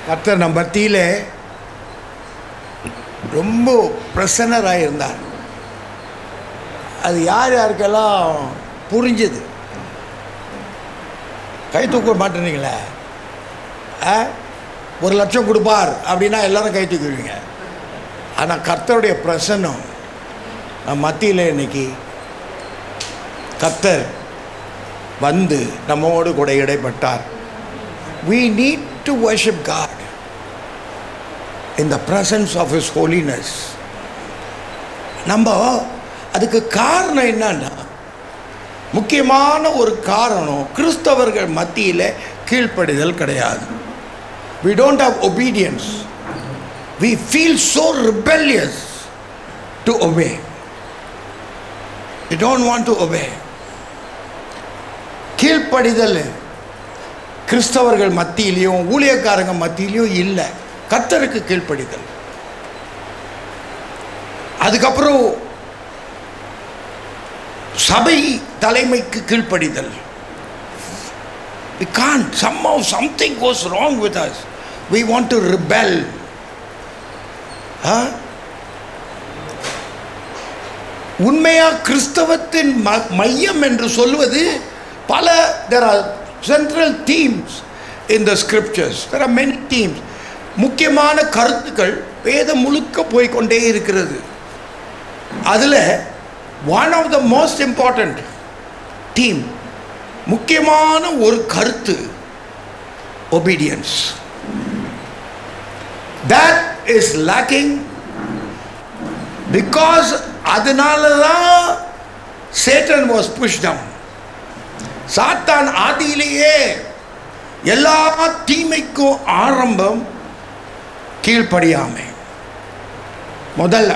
கர்த்தர் நம்ம மத்தியில் ரொம்ப பிரசன்னராக இருந்தார். அது யார் யாருக்கெல்லாம் புரிஞ்சுது? கை தூக்க மாட்டேறீங்களே. 1,00,000 கொடுப்பார் அப்படின்னா எல்லாரும் கை தூக்கிடுவீங்க. ஆனால் கர்த்தருடைய பிரசன்னம் நம்ம மத்தியில் இன்னைக்கு கர்த்தர் வந்து நம்மோடு கூட இடைப்பட்டார். We need to worship God in the presence of His holiness. நம்ம அதுக்கு காரணம் என்னன்னா, முக்கியமான ஒரு காரணம் கிறிஸ்தவர்கள் மத்தியில் கீழ்ப்படிதல் கிடையாது. We don't have obedience. We feel so rebellious to obey. We don't want to obey. கீழ்ப்படிதல் கிறிஸ்தவர்கள் மத்தியிலையும் ஊழியக்காரங்க மத்தியிலையும் இல்லை. கர்த்தருக்கு கீழ்ப்படிதல். அதுக்கப்புறம் சபை தலைமைக்கு கீழ்ப்படிதல். We can't. Somehow something goes wrong with us. We want to rebel. உண்மையா கிறிஸ்தவத்தின் மையம் என்று சொல்வது பல, there are central themes in the scriptures. There are many themes. முக்கியமான கருத்துக்கள் வேதம் முழுக்க போய்கொண்டே இருக்கிறது. அதில் one of the most important theme, முக்கியமான ஒரு கருத்து, obedience. That is lacking because அதனால தான் Satan was pushed down. சாத்தான் ஆதியிலேயே எல்லா தீமைக்கும் ஆரம்பம் கீழ்ப்படியாமை. முதல்ல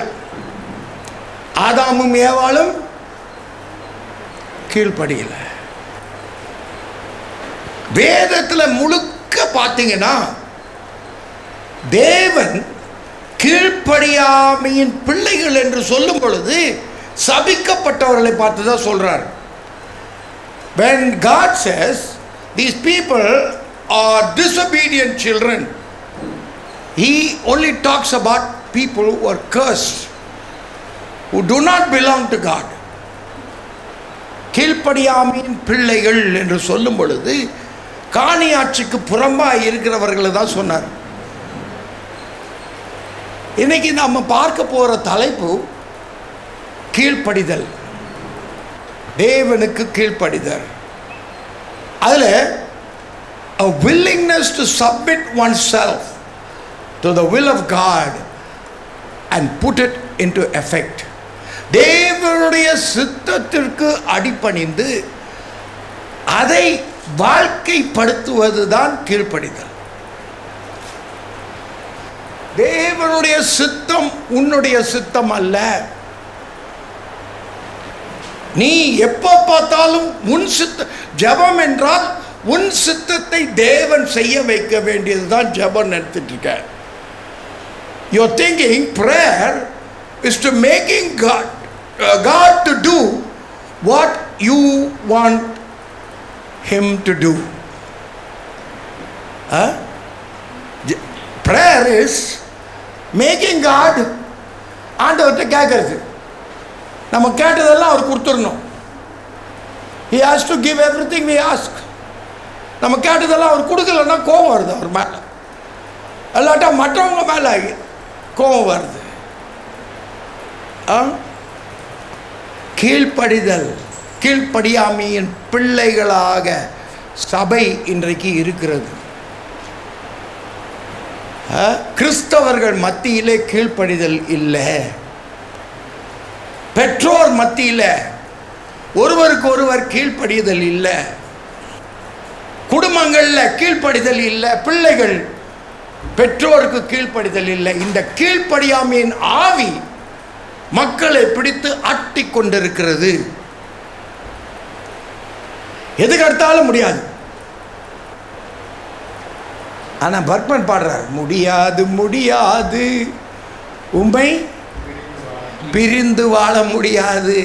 ஆதாமும் ஏவாளும் கீழ்ப்படியல. வேதத்தில் முழுக்க பார்த்தீங்கன்னா தேவன் கீழ்ப்படியாமையின் பிள்ளைகள் என்று சொல்லும் பொழுது சபிக்கப்பட்டவர்களை பார்த்து தான் சொல்றார். When God says these people are disobedient children, He only talks about people who are cursed, who do not belong to God. கீழ்ப்படியாமையின் பிள்ளைகள் என்று சொல்லும் பொழுது காணியாட்சிக்கு புறம்பாக இருக்கிறவர்களை தான் சொன்னார். இன்னைக்கு நம்ம பார்க்க போற தலைப்பு கீழ்ப்படிதல், தேவனுக்கு கீழ்ப்படிதல். அதில் a willingness to submit oneself to the will of God and put it into effect. தேவனுடைய சித்தத்திற்கு அடிபணிந்து அதை வாழ்க்கைப்படுத்துவதுதான் கீழ்ப்படிதல். தேவனுடைய சித்தம் உன்னுடைய சித்தம் அல்ல. நீ எப்போ பார்த்தாலும் உன் சித்த ஜெபம் என்றால் உன் சித்தத்தை தேவன் செய்ய வைக்க வேண்டியதுதான் ஜெபம் நடத்திட்டு இருக்க. You are thinking prayer is to making God to do what you want Him to do. Prayer is making God ஆண்டவர்கிட்ட கேட்கறது. நம்ம கேட்டதெல்லாம் அவர் கொடுத்துடணும். He has to give everything we ask. நம்ம கேட்டதெல்லாம் அவர் கொடுக்கலன்னா கோபம் வருது அவர் மேலே, இல்லாட்டா மற்றவங்க மேலே கோபம் வருது. கீழ்ப்படிதல், கீழ்ப்படியாமையின் பிள்ளைகளாக சபை இன்றைக்கு இருக்கிறது. கிறிஸ்தவர்கள் மத்தியிலே கீழ்ப்படிதல் இல்லை. பெற்றோர் மத்தியில் ஒருவருக்கு ஒருவர் கீழ்ப்படிதல் இல்லை. குடும்பங்களில் கீழ்ப்படிதல் இல்லை. பிள்ளைகள் பெற்றோருக்கு கீழ்ப்படிதல் இல்லை. இந்த கீழ்ப்படியாமையின் ஆவி மக்களை பிடித்து ஆட்டி கொண்டிருக்கிறது. எதுக்கு எடுத்தாலும் முடியாது. ஆனால் பர்மன் பாடுறார், முடியாது முடியாது உம்மை பிரிந்து வாழ முடியாது.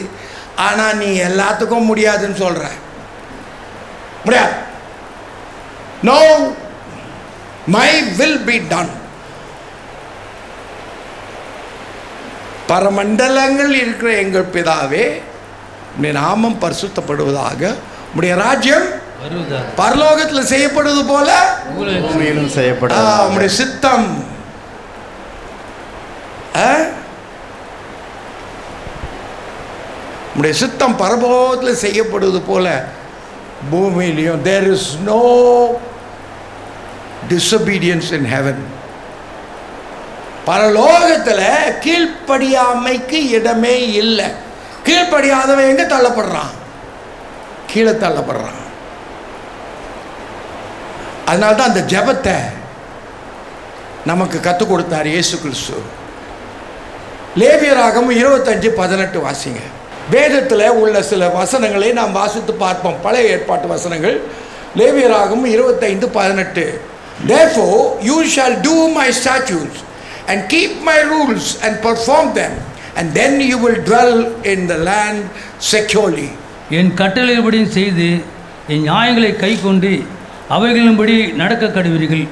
ஆனால் நீ எல்லாத்துக்கும் முடியாதுன்னு சொல்ற. முடியாது. No, my will be done. பரமண்டலங்கள் இருக்கிற எங்கள் பிதாவே, உம்முடைய நாமம் பரிசுத்தப்படுவதாக, உம்முடைய ராஜ்யம் பரலோகத்தில் செய்யப்படுவது போல பூமியிலும் செய்யப்படும். உம்முடைய சித்தம் உம்முடைய சித்தம் பரலோகத்தில் செய்யப்படுவது போல பூமியிலையும். there is no disobedience in heaven. பரலோகத்தில் கீழ்ப்படியாமைக்கு இடமே இல்லை. கீழ்ப்படியாதவன் எங்க தள்ளப்படுறான்? கீழே தள்ளப்படுறான். அதனால்தான் அந்த ஜெபத்தை நமக்கு கற்றுக் கொடுத்தார் இயேசு கிறிஸ்து. லேவியராகமம் 25:18 வாசிங்க. வேதத்தில் உள்ள சில வசனங்களை நாம் வாசித்து பார்ப்போம். பழைய ஏற்பாட்டு வசனங்கள். லேவியராகமம் 25:18. Therefore you shall do my statutes and keep my rules and perform them, and then you will dwell in the land securely. என் கட்டளையின்படி செய்து என் நியாயங்களை கை கொண்டு அவைகளின்படி நடக்க கடுவீர்கள்,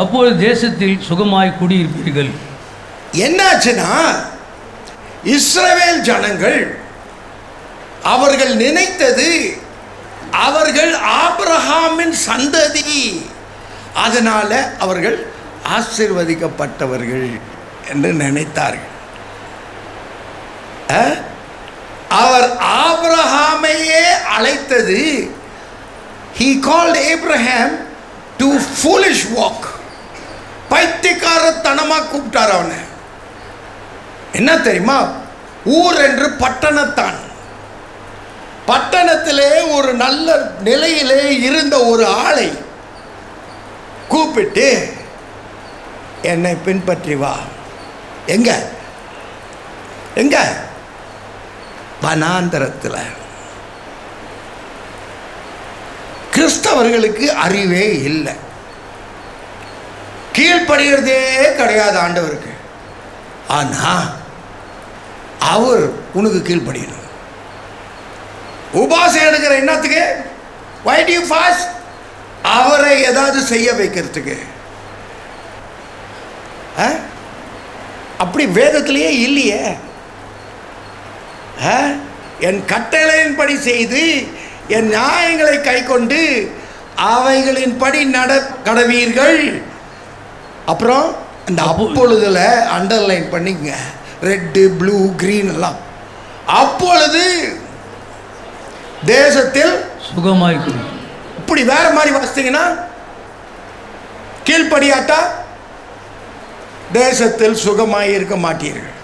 அப்பொழுது தேசத்தில் சுகமாய் குடியிருப்பீர்கள். என்னாச்சுன்னா, இஸ்ரவேல் ஜனங்கள் அவர்கள் நினைத்தது அவர்கள் ஆபிரகாமின் சந்ததி, அதனால அவர்கள் ஆசீர்வதிக்கப்பட்டவர்கள் என்று நினைத்தார்கள். அவர் ஆபிரகாமையே அழைத்தது, he called Abraham to foolish walk. பைத்தியக்காரத்தனமா கூப்பிட்டார் அவனை. என்ன தெரியுமா? ஊர் என்று பட்டணத்தான். பட்டணத்திலே ஒரு நல்ல நிலையிலே இருந்த ஒரு ஆளை கூப்பிட்டு என்னை பின்பற்றி வா. எங்க எங்க? வனாந்தரத்தில். கிறிஸ்தவர்களுக்கு அறிவே இல்லை, கீழ்ப்படுகிறதே கிடையாது ஆண்டவருக்கு. ஆனா அவர் உனக்கு கீழ்ப்படியணும். உபாசம் எடுக்கிற என்னத்துக்கு? why do you fast? அவரை ஏதாவது செய்ய வைக்கிறதுக்கு. அப்படி வேதத்திலேயே இல்லையே. என் கட்டளையின்படி செய்து என் நியாயங்களை கை கொண்டு அவைகளின்படி நட கடவீர்கள். அப்புறம் இந்த அப்பொழுதுல அண்டர்லைன் பண்ணிங்க, ரெட்டு ப்ளூ கிரீன் எல்லாம். அப்பொழுது தேசத்தில் சுகமாய். இப்படி வேற மாதிரி வாசித்தீங்கன்னா, கீழ்ப்படியாட்டா தேசத்தில் சுகமாய் இருக்க மாட்டீர்கள்.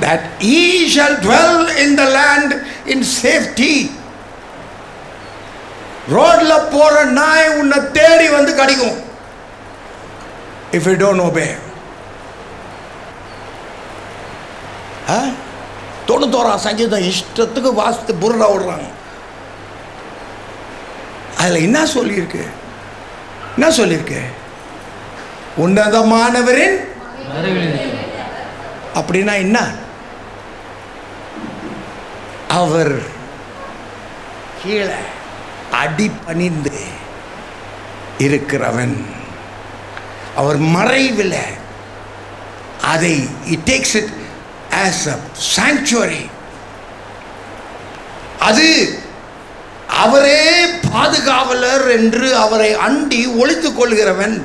That ye shall dwell in the land in safety. ரோட்ல போற நாய் உன்னை தேடி வந்து கடிக்கும் if you don't obey. 91 சங்கீதம் இஷ்டத்துக்கு வாசித்து புருடா விடுறாங்க. அதில் என்ன சொல்லியிருக்கு? என்ன சொல்லியிருக்கு? உன்னதமானவரின் அப்படின்னா என்ன? அவர் கீழே அடி பணிந்து இருக்கிறவன். அவர் மறைவில் அதை it takes it as a sanctuary. அது அவரே பாதுகாவலர் என்று அவரை அண்டி ஒளித்துக் கொள்கிறவன்.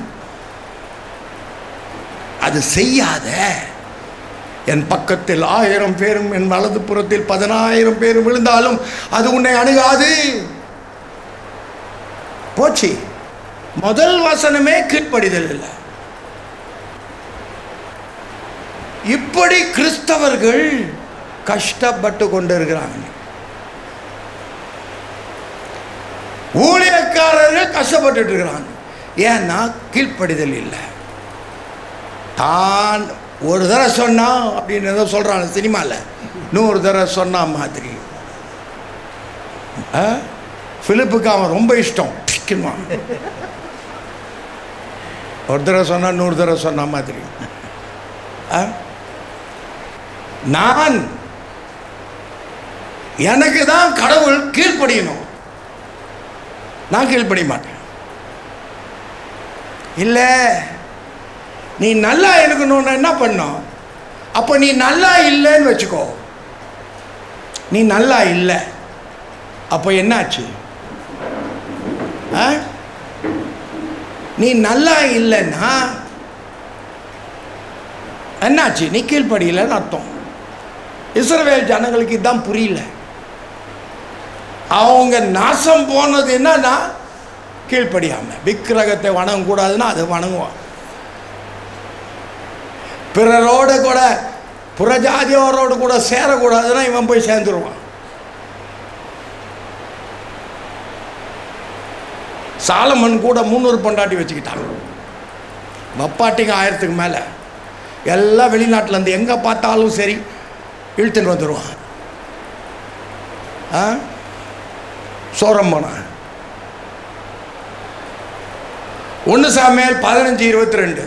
அது செய்யாத, என் பக்கத்தில் 1000 பேரும் என் வலது புறத்தில் 10,000 பேரும் விழுந்தாலும் அது உன்னை அணுகாது. போச்சு. முதல் வசனமே கீழ்ப்படிதல் இல்லை. இப்படி கிறிஸ்தவர்கள் கஷ்டப்பட்டு கொண்டிருக்கிறாங்க. ஊழியக்காரர்கள் கஷ்டப்பட்டு இருக்கிறாங்க. ஏன்னா கீழ்ப்படிதல் இல்லை. தான் ஒரு தடவை சொன்னா அப்படின்னு ஏதோ சொல்றாங்க சினிமாவில், 100 தடவை சொன்னா மாதிரி. பிலிப்புக்கு அவன் ரொம்ப இஷ்டம். ஒரு தடவை சொன்னா 100 தடவை சொன்ன மாதிரி. நான் எனக்கு தான் கடவுள் கீழ்ப்படியணும். நான் கீழ்ப்படிய மாட்டேன். இல்லை, நீ நல்லா இருக்கணும்னு என்ன பண்ணும்? அப்போ நீ நல்லா இல்லைன்னு வச்சுக்கோ. நீ நல்லா இல்லை, அப்போ என்னாச்சு? நீ நல்லா இல்லைன்னா என்னாச்சு? நீ கீழ்ப்படியலைன்னு அர்த்தம். இஸ்ரவேல் ஜனங்களுக்கு இதுதான் புரியல. அவங்க நாசம் போனது என்னன்னா கீழ்ப்படியாம. விக்கிரகத்தை வணங்கக்கூடாதுன்னா அதை வணங்குவான். பிறரோட கூட புறஜாதியோரோடு கூட சேரக்கூடாதுன்னா இவன் போய் சேர்ந்துருவான். சாலமன் கூட 300 பொண்டாட்டி வச்சுக்கிட்டான். வப்பாட்டிங்க 1000க்கு மேலே. எல்லாம் வெளிநாட்டிலேருந்து எங்கே பார்த்தாலும் சரி இழுத்துட்டு வந்துடுவான். சோரம் போனான். 1 சாமுவேல் 15:22,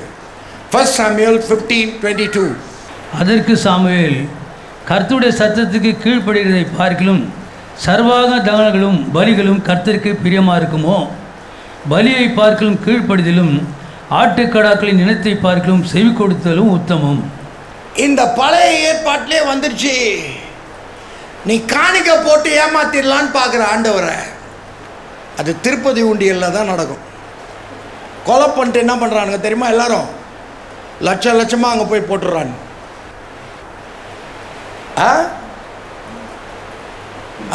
1 சாமுவேல் 15:22. அதற்கு சாமுவேல், கர்த்தருடைய சத்தத்துக்கு கீழ்ப்படுகிறதை பார்க்கிலும் சர்வாக தகனங்களும் பலிகளும் கர்த்தருக்கு பிரியமாக இருக்குமோ? பலியை பார்க்கலும் கீழ்ப்படுதலும் ஆட்டுக்கடாக்களின் இனத்தை பார்க்கலும் செவி கொடுத்தலும் உத்தமம். இந்த பழைய ஏற்பாட்டிலே வந்துருச்சு. நீ காணிக்க போட்டு ஏமாத்திடலான்னு பார்க்குற ஆண்டவரை, அது திருப்பதி உண்டியலில் தான் நடக்கும். கொலை பண்ணிட்டு என்ன பண்ணுறானுங்க தெரியுமா? எல்லாரும் லட்சமாக அங்கே போய் போட்டுடுறாங்க.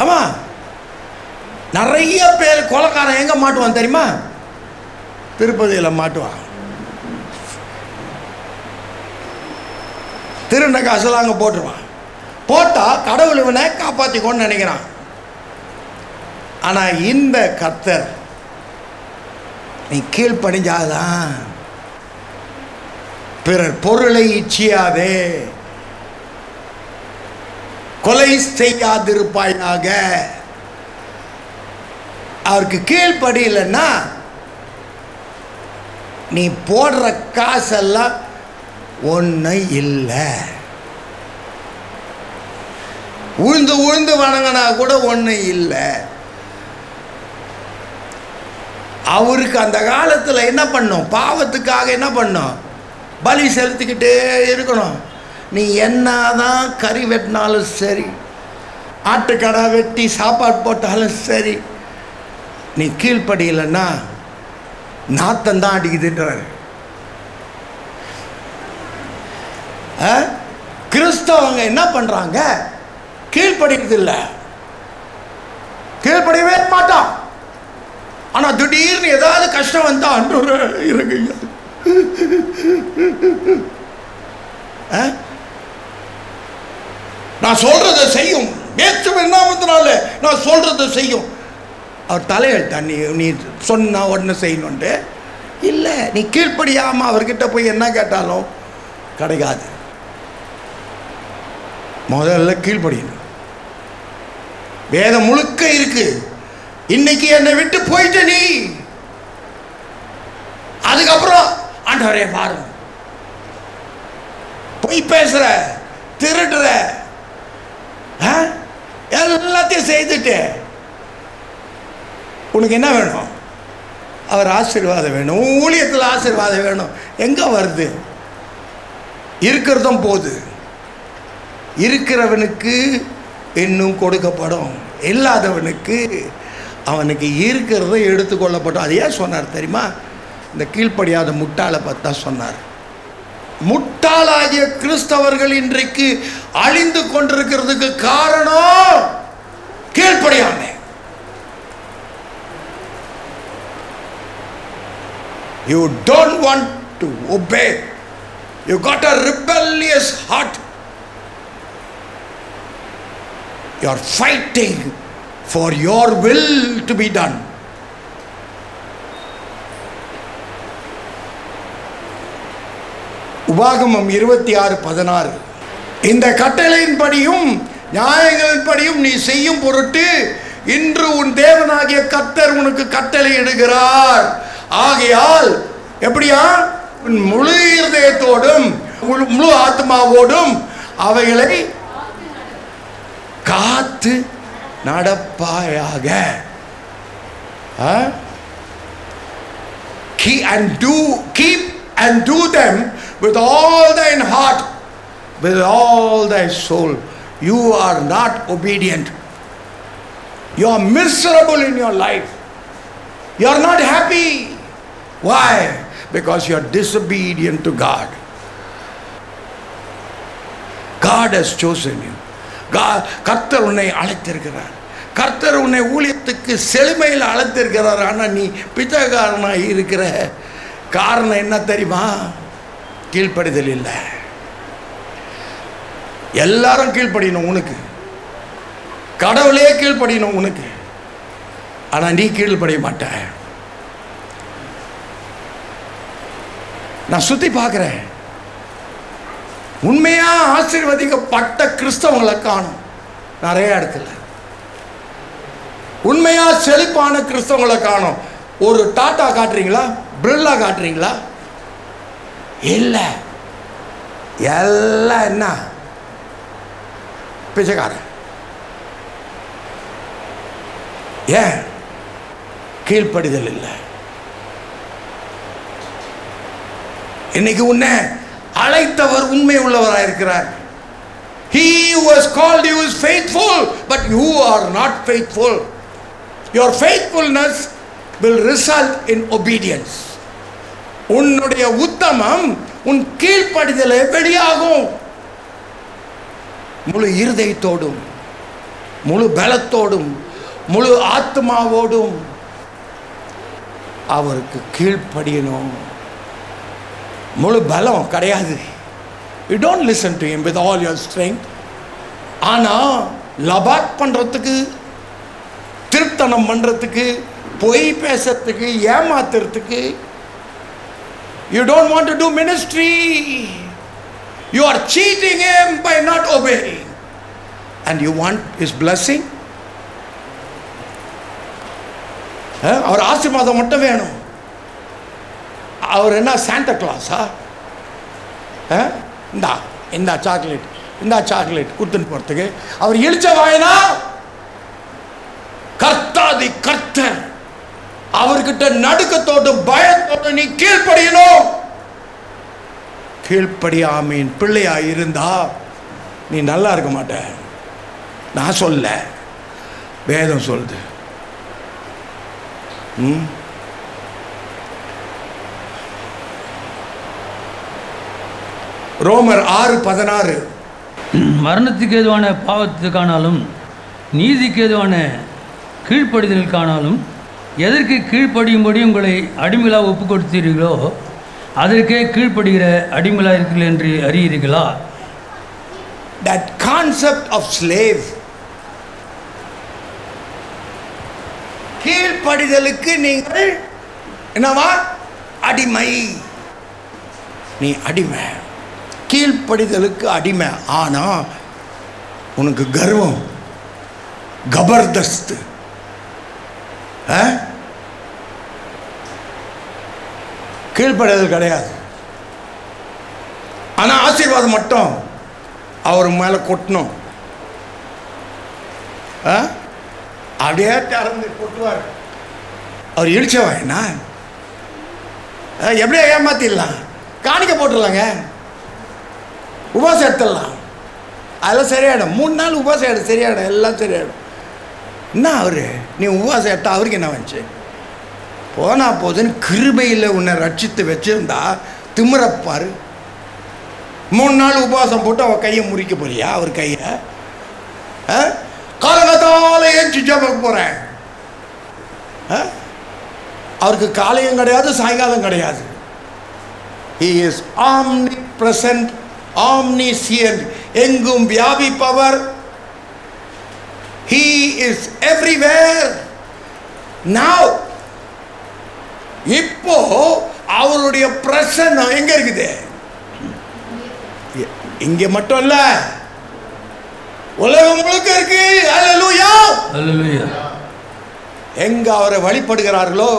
ஆமாம், நிறைய பேர் கொலைக்காரன் எங்கே மாட்டுவான் தெரியுமா? திருப்பதியில் மாட்டுவான். திருண்ட காசெல்லாம் அங்கே போட்டுருவான். போட்டால் கடவுள் இவனை காப்பாற்றிக்கோன்னு நினைக்கிறான். ஆனால் இந்த கர்த்தர், நீ கீழ்ப்படிஞ்சாதான், பிறர் பொருளை இச்சியாதே, கொலை செய்யாதிருப்பாயாக. அவருக்கு கீழ்ப்படியலைன்னா நீ போடுற காசெல்லாம் ஒன்றும் இல்லை. உழுந்து உழுந்து வணங்கினா கூட ஒன்றும் இல்லை. அவருக்கு அந்த காலத்தில் என்ன பண்ணும்? பாவத்துக்காக என்ன பண்ணும்? பலி செலுத்திக்கிட்டே இருக்கணும். நீ என்னதான் கறி வெட்டினாலும் சரி, ஆட்டுக்கடை வெட்டி சாப்பாடு போட்டாலும் சரி, நீ கீழ்ப்படியலைன்னா நாத்தந்தான் அடிக்குதுன்றார். கிறிஸ்தவங்க என்ன பண்ணுறாங்க? கீழ்ப்படிக்கிறது இல்லை, கீழ்ப்படியவே மாட்டான். ஆனால் திடீர்னு ஏதாவது கஷ்டம் வந்தா அன்றொரு இறங்குங்க. நான் சொல்றதை செய்யும், இயேசுவின் நாமத்தினால நான் சொல்றதை செய்யும். அவர் தலையெழுத்தா நீ சொன்னா உடனே செய்யணுன்ட்டு இல்லை. நீ கீழ்ப்படியாமல் அவர்கிட்ட போய் என்ன கேட்டாலும் கிடைக்காது. முதல்ல கீழ்ப்படியணும். வேதம் முழுக்க இருக்கு. இன்னைக்கு என்னை விட்டு போயிட்ட நீ, அதுக்கப்புறம் ஆண்டவரே பாருங்க, பொய் பேசுற, திருடுற, எல்லாத்தையும் செய்துட்டு உனக்கு என்ன வேணும்? அவர் ஆசீர்வாதம் வேணும். ஊழியத்தில் ஆசீர்வாதம் வேணும். எங்கே வருது? இருக்கிறதும் போது. இருக்கிறவனுக்கு இன்னும் கொடுக்கப்படும், இல்லாதவனுக்கு அவனுக்கு இருக்கிறத எடுத்துக்கொள்ளப்படும். அது ஏன் சொன்னார் தெரியுமா? இந்த கீழ்ப்படியாத முட்டாளை பார்த்தா சொன்னார். முட்டாளாகிய கிறிஸ்தவர்கள் இன்றைக்கு அழிந்து கொண்டிருக்கிறதுக்கு காரணம் கீழ்ப்படியாமை. You don't want to obey. You got a rebellious heart. You are fighting for your will to be done. உபாகமம் 26:16. இந்த கட்டளையின்படியும் நியாயங்களின்படியும் நீ செய்யும் பொருட்டு இன்று உன் தேவனாகிய கர்த்தர் உனக்கு கட்டளை இடுகிறார். ஆகையால் எப்படியா? உன் முழு இருதயத்தோடும் முழு ஆத்மாவோடும் அவைகளை காத்து நடப்பாயாக. Keep and do them with all thine heart, with all thy soul. You are not obedient. You are miserable in your life. You are not happy. Why? Because you are disobedient to God. God has chosen you. கர்த்தர் உன்னை அழைத்திருக்கிறார். கர்த்தர் உன்னை ஊழியத்துக்கு செழுமையில் அழைத்திருக்கிறார். ஆனால் நீ பிச்சைக்காரனாக இருக்கிற காரணம் என்ன தெரியுமா? கீழ்ப்படிதல் இல்லை. எல்லாரும் கீழ்ப்படியணும் உனக்கு, கடவுளே கீழ்ப்படியணும் உனக்கு, ஆனால் நீ கீழ்ப்படிய மாட்ட. நான் சுற்றி பார்க்குறேன், உண்மையா ஆசீர்வதிக்கப்பட்ட கிறிஸ்தவங்களை காணும் நிறைய இடத்துல. உண்மையா செழிப்பான கிறிஸ்தவங்களை காணும். ஒரு டாட்டா காட்டுறீங்களா, பிர்லா காட்டுறீங்களா? இல்லை, எல்லாம் என்ன பிச்சைக்காரன். ஏன்? கீழ்ப்படிதல் இல்லை. இன்னைக்கு உன்னை அழைத்தவர் உண்மை உள்ளவராயிருக்கிறார். He who has called you is faithful, but you are not faithful. Your faithfulness will result in obedience. உன்னுடைய உத்தமம் உன் கீழ்ப்படிதலை வெளியாகும். முழு இருதயத்தோடும், முழு பலத்தோடும், முழு ஆத்மாவோடும் அவருக்கு கீழ்ப்படியணும். முழு பலம் கிடையாது. You don't listen to him with all your strength. ஆனால் லபாட் பண்ணுறதுக்கு, திருத்தனம் பண்ணுறதுக்கு, பொய் பேசுறதுக்கு, ஏமாத்துறதுக்கு, you don't want to do ministry. You are cheating him by not obeying. And you want his blessing? அவர் ஆசீர்வாதம் மட்டும் வேணும். அவர் என்ன சாண்டா கிளாஸா? இந்தா சாக்லேட், இந்தா சாக்லேட் கொடுத்துன்னு போகிறதுக்கு அவர் இழிச்ச வாயினா? கர்த்தாதி கர்த்தர், அவர்கிட்ட நடுக்கத்தோடு பயத்தோடு நீ கீழ்ப்படியணும். கீழ்ப்படியாமீன் பிள்ளையா இருந்தா நீ நல்லா இருக்க மாட்ட. நான் சொல்ல, வேதம் சொல்லுது. ரோமர் 6:16. மரணத்துக்கு ஏதுவான பாவத்துக்கானாலும் நீதிக்கு ஏதுவான கீழ்ப்படிதலுக்கானாலும் எதற்கு கீழ்ப்படியும்படி உங்களை அடிமைகளாக ஒப்பு கொடுத்தீர்களோ அதற்கே கீழ்ப்படுகிற அடிமைகளாக இருக்கிறீர்கள் என்று அறியீர்களா? That concept of slave, கீழ்ப்படிதலுக்கு நீங்கள் என்னவா? அடிமை. நீ அடிமை, கீழ்ப்படிதலுக்கு அடிமை. ஆனா உனக்கு கர்வம், ஜபர்தஸ்த், கீழ்ப்படிதல் கிடையாது. ஆனா ஆசீர்வாதம் மட்டும் அவர் மேல கொட்டணும். அப்படியே திறந்து கொட்டுவார். அவர் இழிச்சவா எப்படியா ஏமாத்திடலாம்? காணிக்க போட்டுடலாங்க, உபவாசம் எடுத்துடலாம், அதெல்லாம் சரியாயிடும். 3 நாள் உபவாசம் எடு, சரியாயிடும், எல்லாம் சரியாயிடும். என்ன அவரு, நீ உபவாசம் எடுத்தா அவருக்கு என்ன வந்துச்சு? போனா போதுன்னு கிருபையில் உன்னை ரட்சித்து வச்சிருந்தா திமிரப்பாரு. 3 நாள் உபவாசம் போட்டு அவன் கையை முறிக்க போறியா? அவர் கையை காலகத்தால ஏஞ்சி ஜெபம் போறேன். அவருக்கு காலையும் கிடையாது, சாயங்காலம் கிடையாது. He is omnipresent, omniscient, எங்கும் வியாபிப்பவர். He is everywhere. Now இப்போ அவருடைய பிரசன்னம் எங்க இருக்குது? இங்க மட்டும் இல்ல, உலகம் முழுக்க இருக்கு. அல்லேலூயா, அல்லேலூயா. எங்க அவரை வழிபடுகிறார்களோ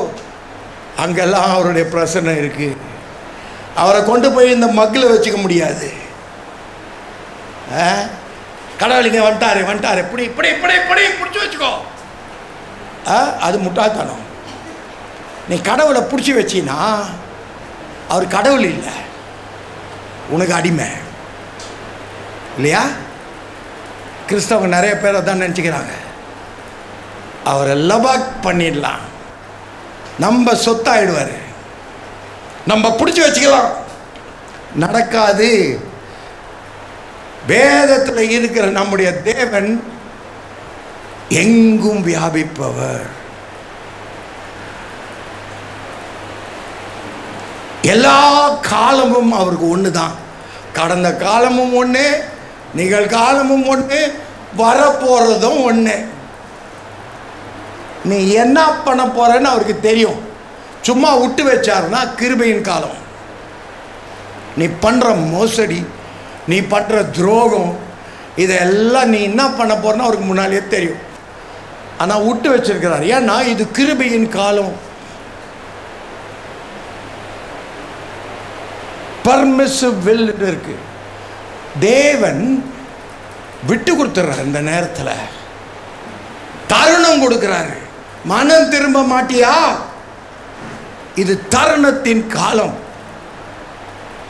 அங்கெல்லாம் அவருடைய பிரசன்னம் இருக்கு. அவரை கொண்டு போய் இந்த மக்கில் வச்சுக்க முடியாது. கடவுளிங்க வந்துட்டாரு, இப்படி இப்படி இப்படி இப்படி பிடிச்சி வச்சுக்கோ. அது முட்டாள்தனம். நீ கடவுளை பிடிச்சி வச்சினா அவர் கடவுள் இல்லை, உனக்கு அடிமை இல்லையா? கிறிஸ்தவங்க நிறைய பேர் அதான் நினச்சிக்கிறாங்க. அவரை லபாக் பண்ணிடலாம், நம்ம சொத்தாயிடுவார், நம்ம பிடிச்சி வச்சுக்கலாம். நடக்காது. வேதத்தில் இருக்கிற நம்முடைய தேவன் எங்கும் வியாபிப்பவர். எல்லா காலமும் அவருக்கு ஒன்று தான். கடந்த காலமும் ஒன்று, நிகழ்காலமும் ஒன்று, வரப்போகிறதும் ஒன்று. நீ என்ன பண்ண போறன்னு அவருக்கு தெரியும். சும்மா விட்டு வச்சாருன்னா கிருபையின் காலம். நீ பண்ணுற மோசடி, நீ பண்ணுற துரோகம், இதெல்லாம் நீ என்ன பண்ண போறன்னு அவருக்கு முன்னாலேயே தெரியும். ஆனால் விட்டு வச்சிருக்கிறார். ஏன்னா இது கிருபையின் காலம். பர்மிசிவ் வில் இருக்கு. தேவன் விட்டு கொடுத்துறார். இந்த நேரத்தில் தருணம் கொடுக்கிறாரு. மனம் திரும்ப மாட்டியா? இது தருணத்தின் காலம்.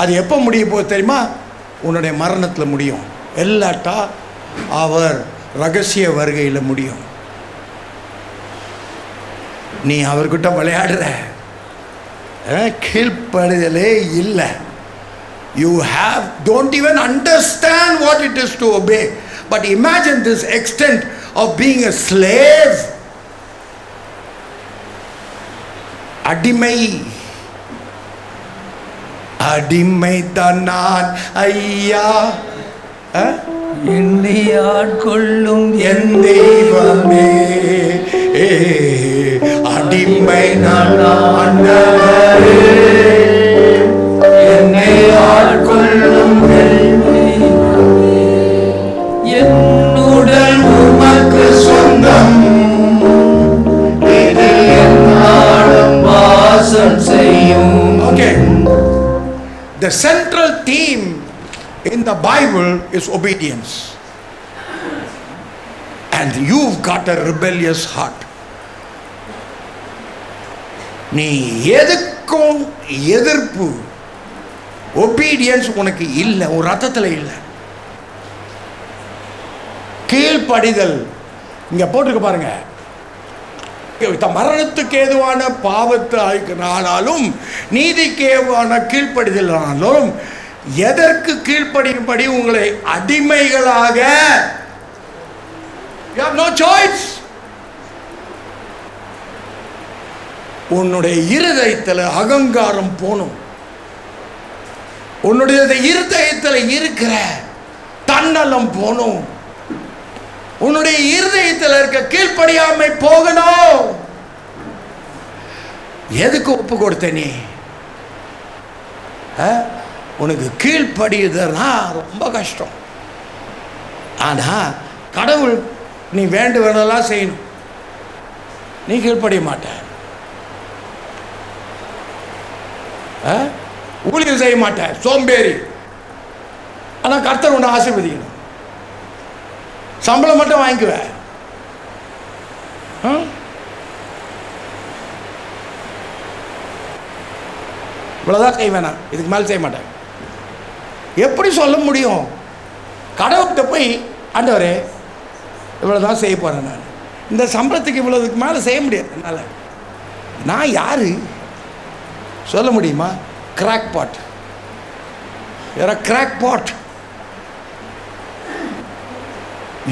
அது எப்போ முடிய போகுது தெரியுமா? உன்னுடைய மரணத்தில் முடியும். எல்லாட்டா அவர் ரகசிய வருகையில் முடியும். நீ அவர்கிட்ட விளையாடுற, கீழ்ப்படுதலே இல்லை. You don't even understand what it is to obey. But imagine this extent of being a slave. அடிமை, அடிமை தான் நான் ஐயா, என்னை ஆட்கொள்ளும் என் தெய்வமே, அடிமை நான் ஆண்டவரே, என்னை ஆட்கொள்ளும் என் உடல் உமக்கு சொந்தம், இதில் என்னாலும் வாசம் செய்யும். Okay. The central theme in the Bible is obedience. And you've got a rebellious heart. நீ எதுக்கும் எதிர்ப்பு, obedience உனக்கு இல்லை, உன் ரத்தத்தில் இல்லை. கீழ்ப்படிதல் இங்க போட்டுக்க பாருங்க. மரணத்துக்கு ஏதுவான பாவத்தை ஆனாலும் நீதிக்கு ஏதுவான கீழ்ப்படிதலானாலும் எதற்கு கீழ்ப்படியும்படி உங்களை அடிமைகளாக, you have no choice. உன்னுடைய இருதயத்தில் அகங்காரம் போணும். உன்னுடைய இருதயத்தில் இருக்கிற தன்னலம் போணும். உன்னுடைய இருதயத்தில் இருக்க கீழ்ப்படியாமை போகணும். எதுக்கு ஒப்பு கொடுத்த நீ? உனக்கு கீழ்ப்படியுதுன்னா ரொம்ப கஷ்டம். ஆனா கடவுள் நீ வேண்டுவதெல்லாம் செய்யணும். நீ கீழ்ப்படிய மாட்ட, ஊழியம் செய்ய மாட்ட, சோம்பேறி. ஆனா கர்த்தர் உன்னை ஆசீர்வதிக்கணும். சம்பளம் மட்டும் வாங்கிக்குவ. இவ்வளவுதான் செய்வேனா, இதுக்கு மேலே செய்ய மாட்டேன். எப்படி சொல்ல முடியும்? கடவுள்கிட்ட போய் ஆண்டவரே இவ்வளவுதான் செய்ய போறேன், நான் இந்த சம்பளத்துக்கு இவ்வளவுக்கு மேலே செய்ய முடியாது என்னால், நான் யாரு சொல்ல முடியுமா? Crackpot, crackpot.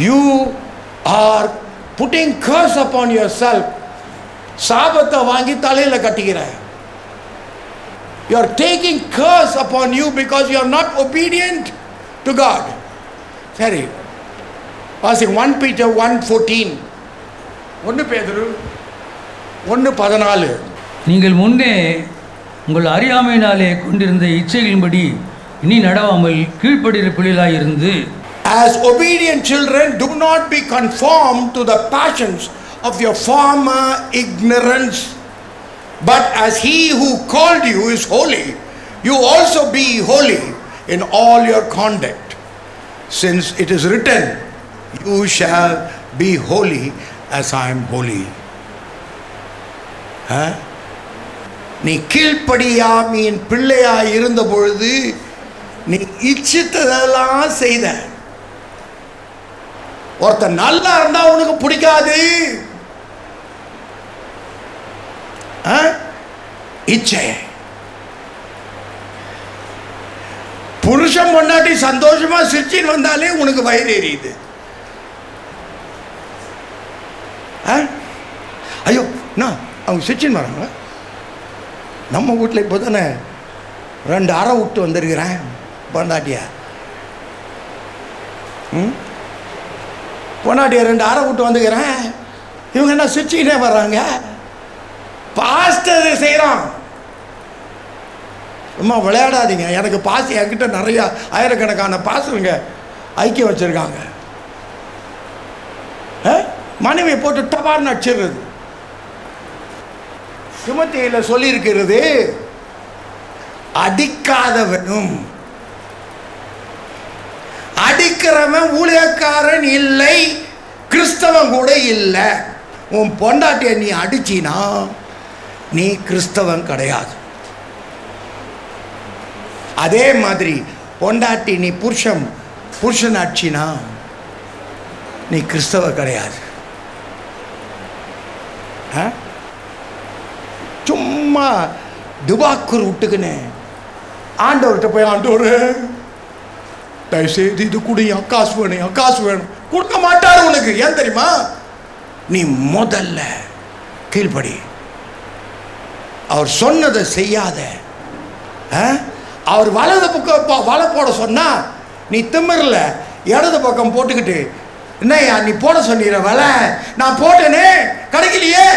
You are putting curse upon yourself. சாபத்தை வாங்கி தலையில கட்டிக்கிற. You are taking curse upon you because you are not obedient to God. சரி, வாசிங்க 1 Peter 1:14. 1 பேதுரு 1:14. நீங்கள் முன்னே உங்கள் அறியாமையினாலே கொண்டிருந்த இச்சைகளின்படி இனி நடவாமல் கீழ்ப்படுகிற பிள்ளைகளாயிருந்து, as obedient children, do not be conformed to the passions of your former ignorance, but as he who called you is holy, you also be holy in all your conduct, since it is written, you shall be holy as I am holy. நீ கீழ்ப்படியாமையின் பிள்ளையா இருந்த பொழுது நீ இச்சித்ததெல்லாம் செய்த. ஒருத்தன் நல்லா இருந்தா உனக்கு பிடிக்காது, இச்சை. புருஷன் பொண்டாட்டி சந்தோஷமா சிரிச்சின்னு வந்தாலே உனக்கு வயிறு எரியுது. ஐயோ நான் அவங்க சிரிச்சின்னு வராங்க. நம்ம வீட்டில் இப்போ தானே 2 அறை விட்டு வந்திருக்கிறேன் பொண்டாட்டியா. பொண்டாட்டியா 2 அறை விட்டு வந்துக்கிறேன். இவங்க என்ன சிரிச்சுக்கிட்டே வர்றாங்க. பாஸ்டர் செய்கிறான். சும்மா விளையாடாதீங்க. எனக்கு பாஸ் என்கிட்ட நிறையா ஆயிரக்கணக்கான பாஸ்டருங்க ஐக்கியம் வச்சுருக்காங்க. மனைவியை போட்டு டபார்னு அடிச்சிடுறது. திமோத்தேயுவில் சொல்லியிருக்கிறது, அடிக்காதவனும் அடிக்கிறவன் ஊழியக்காரன் இல்லை, கிறிஸ்தவன் கூட இல்லை. உன் பொண்டாட்டியை நீ அடிச்சினா நீ கிறிஸ்தவன் கிடையாது. அதே மாதிரி பொண்டாட்டி நீ புருஷன் அடிச்சினா நீ கிறிஸ்தவ கிடையாது. சும்மா துபாக்கூர் விட்டுக்குன்னு ஆண்டவர்கிட்ட போய், ஆண்டவர் தயவுசெய்து இது குடியா, காசு வேணும், காசு வேணும். கொடுக்க மாட்டாரு உனக்கு. ஏன் தெரியுமா? நீ முதல்ல கீழ்ப்படி. அவர் சொன்னதை செய்யாத. அவர் வலது பக்கம் வலை போட சொன்னா நீ திமிரல இடது பக்கம் போட்டுக்கிட்டு, என்னையா நீ போட சொன்னீர வலை, நான் போட்டேனே கிடைக்கலையே,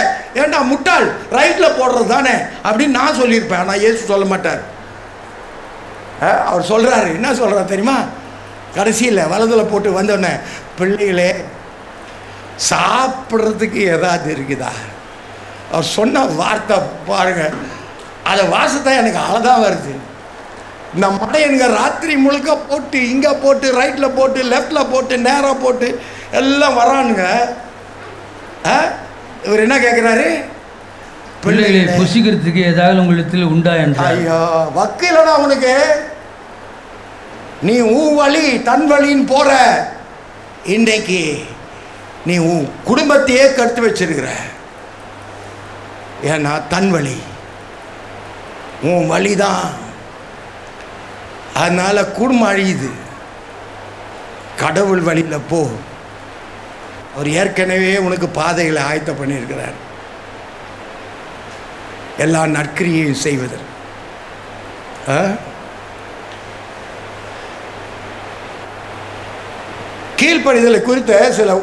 ஏன்டா முட்டாள், ரைட்டில் போடுறது தானே அப்படின்னு நான் சொல்லியிருப்பேன். ஆனால் இயேசு சொல்ல மாட்டார். அவர் சொல்கிறாரு, என்ன சொல்கிறார் தெரியுமா? கடைசியில் வலதில் போட்டு வந்தோடனே, பிள்ளைகளே சாப்பிட்றதுக்கு ஏதாவது இருக்குதா? அவர் சொன்ன வார்த்தை பாருங்க, அதை வாசத்தான் எனக்கு அழகாக வருது. இந்த மடையனுங்க ராத்திரி முழுக்க போட்டு, இங்கே போட்டு, ரைட்டில் போட்டு, லெஃப்டில் போட்டு, நேராக போட்டு எல்லாம் வரானுங்க. இவர் என்ன கேட்குறாரு? பிள்ளைகளை புசிக்கிறதுக்கு ஏதாவது உங்களிடத்தில் உண்டா என்றார். ஐயோ வக்கீலடா உனக்கு, நீ உன் வழி தன் வழின்னு போற. இன்றைக்கு நீ உன் குடும்பத்தையே கருத்து வச்சிருக்கிற. ஏன்னா தன் வழி உன் வழிதான். அதனால குடும்பம் அழியுது. கடவுள் வழியில் போ. அவர் ஏற்கனவே உனக்கு பாதைகளை ஆயத்தம் பண்ணியிருக்கிறார், எல்லா நற்கிரியையும் செய்வதற்கு. கீழ்ப்படிதலை குறித்த சில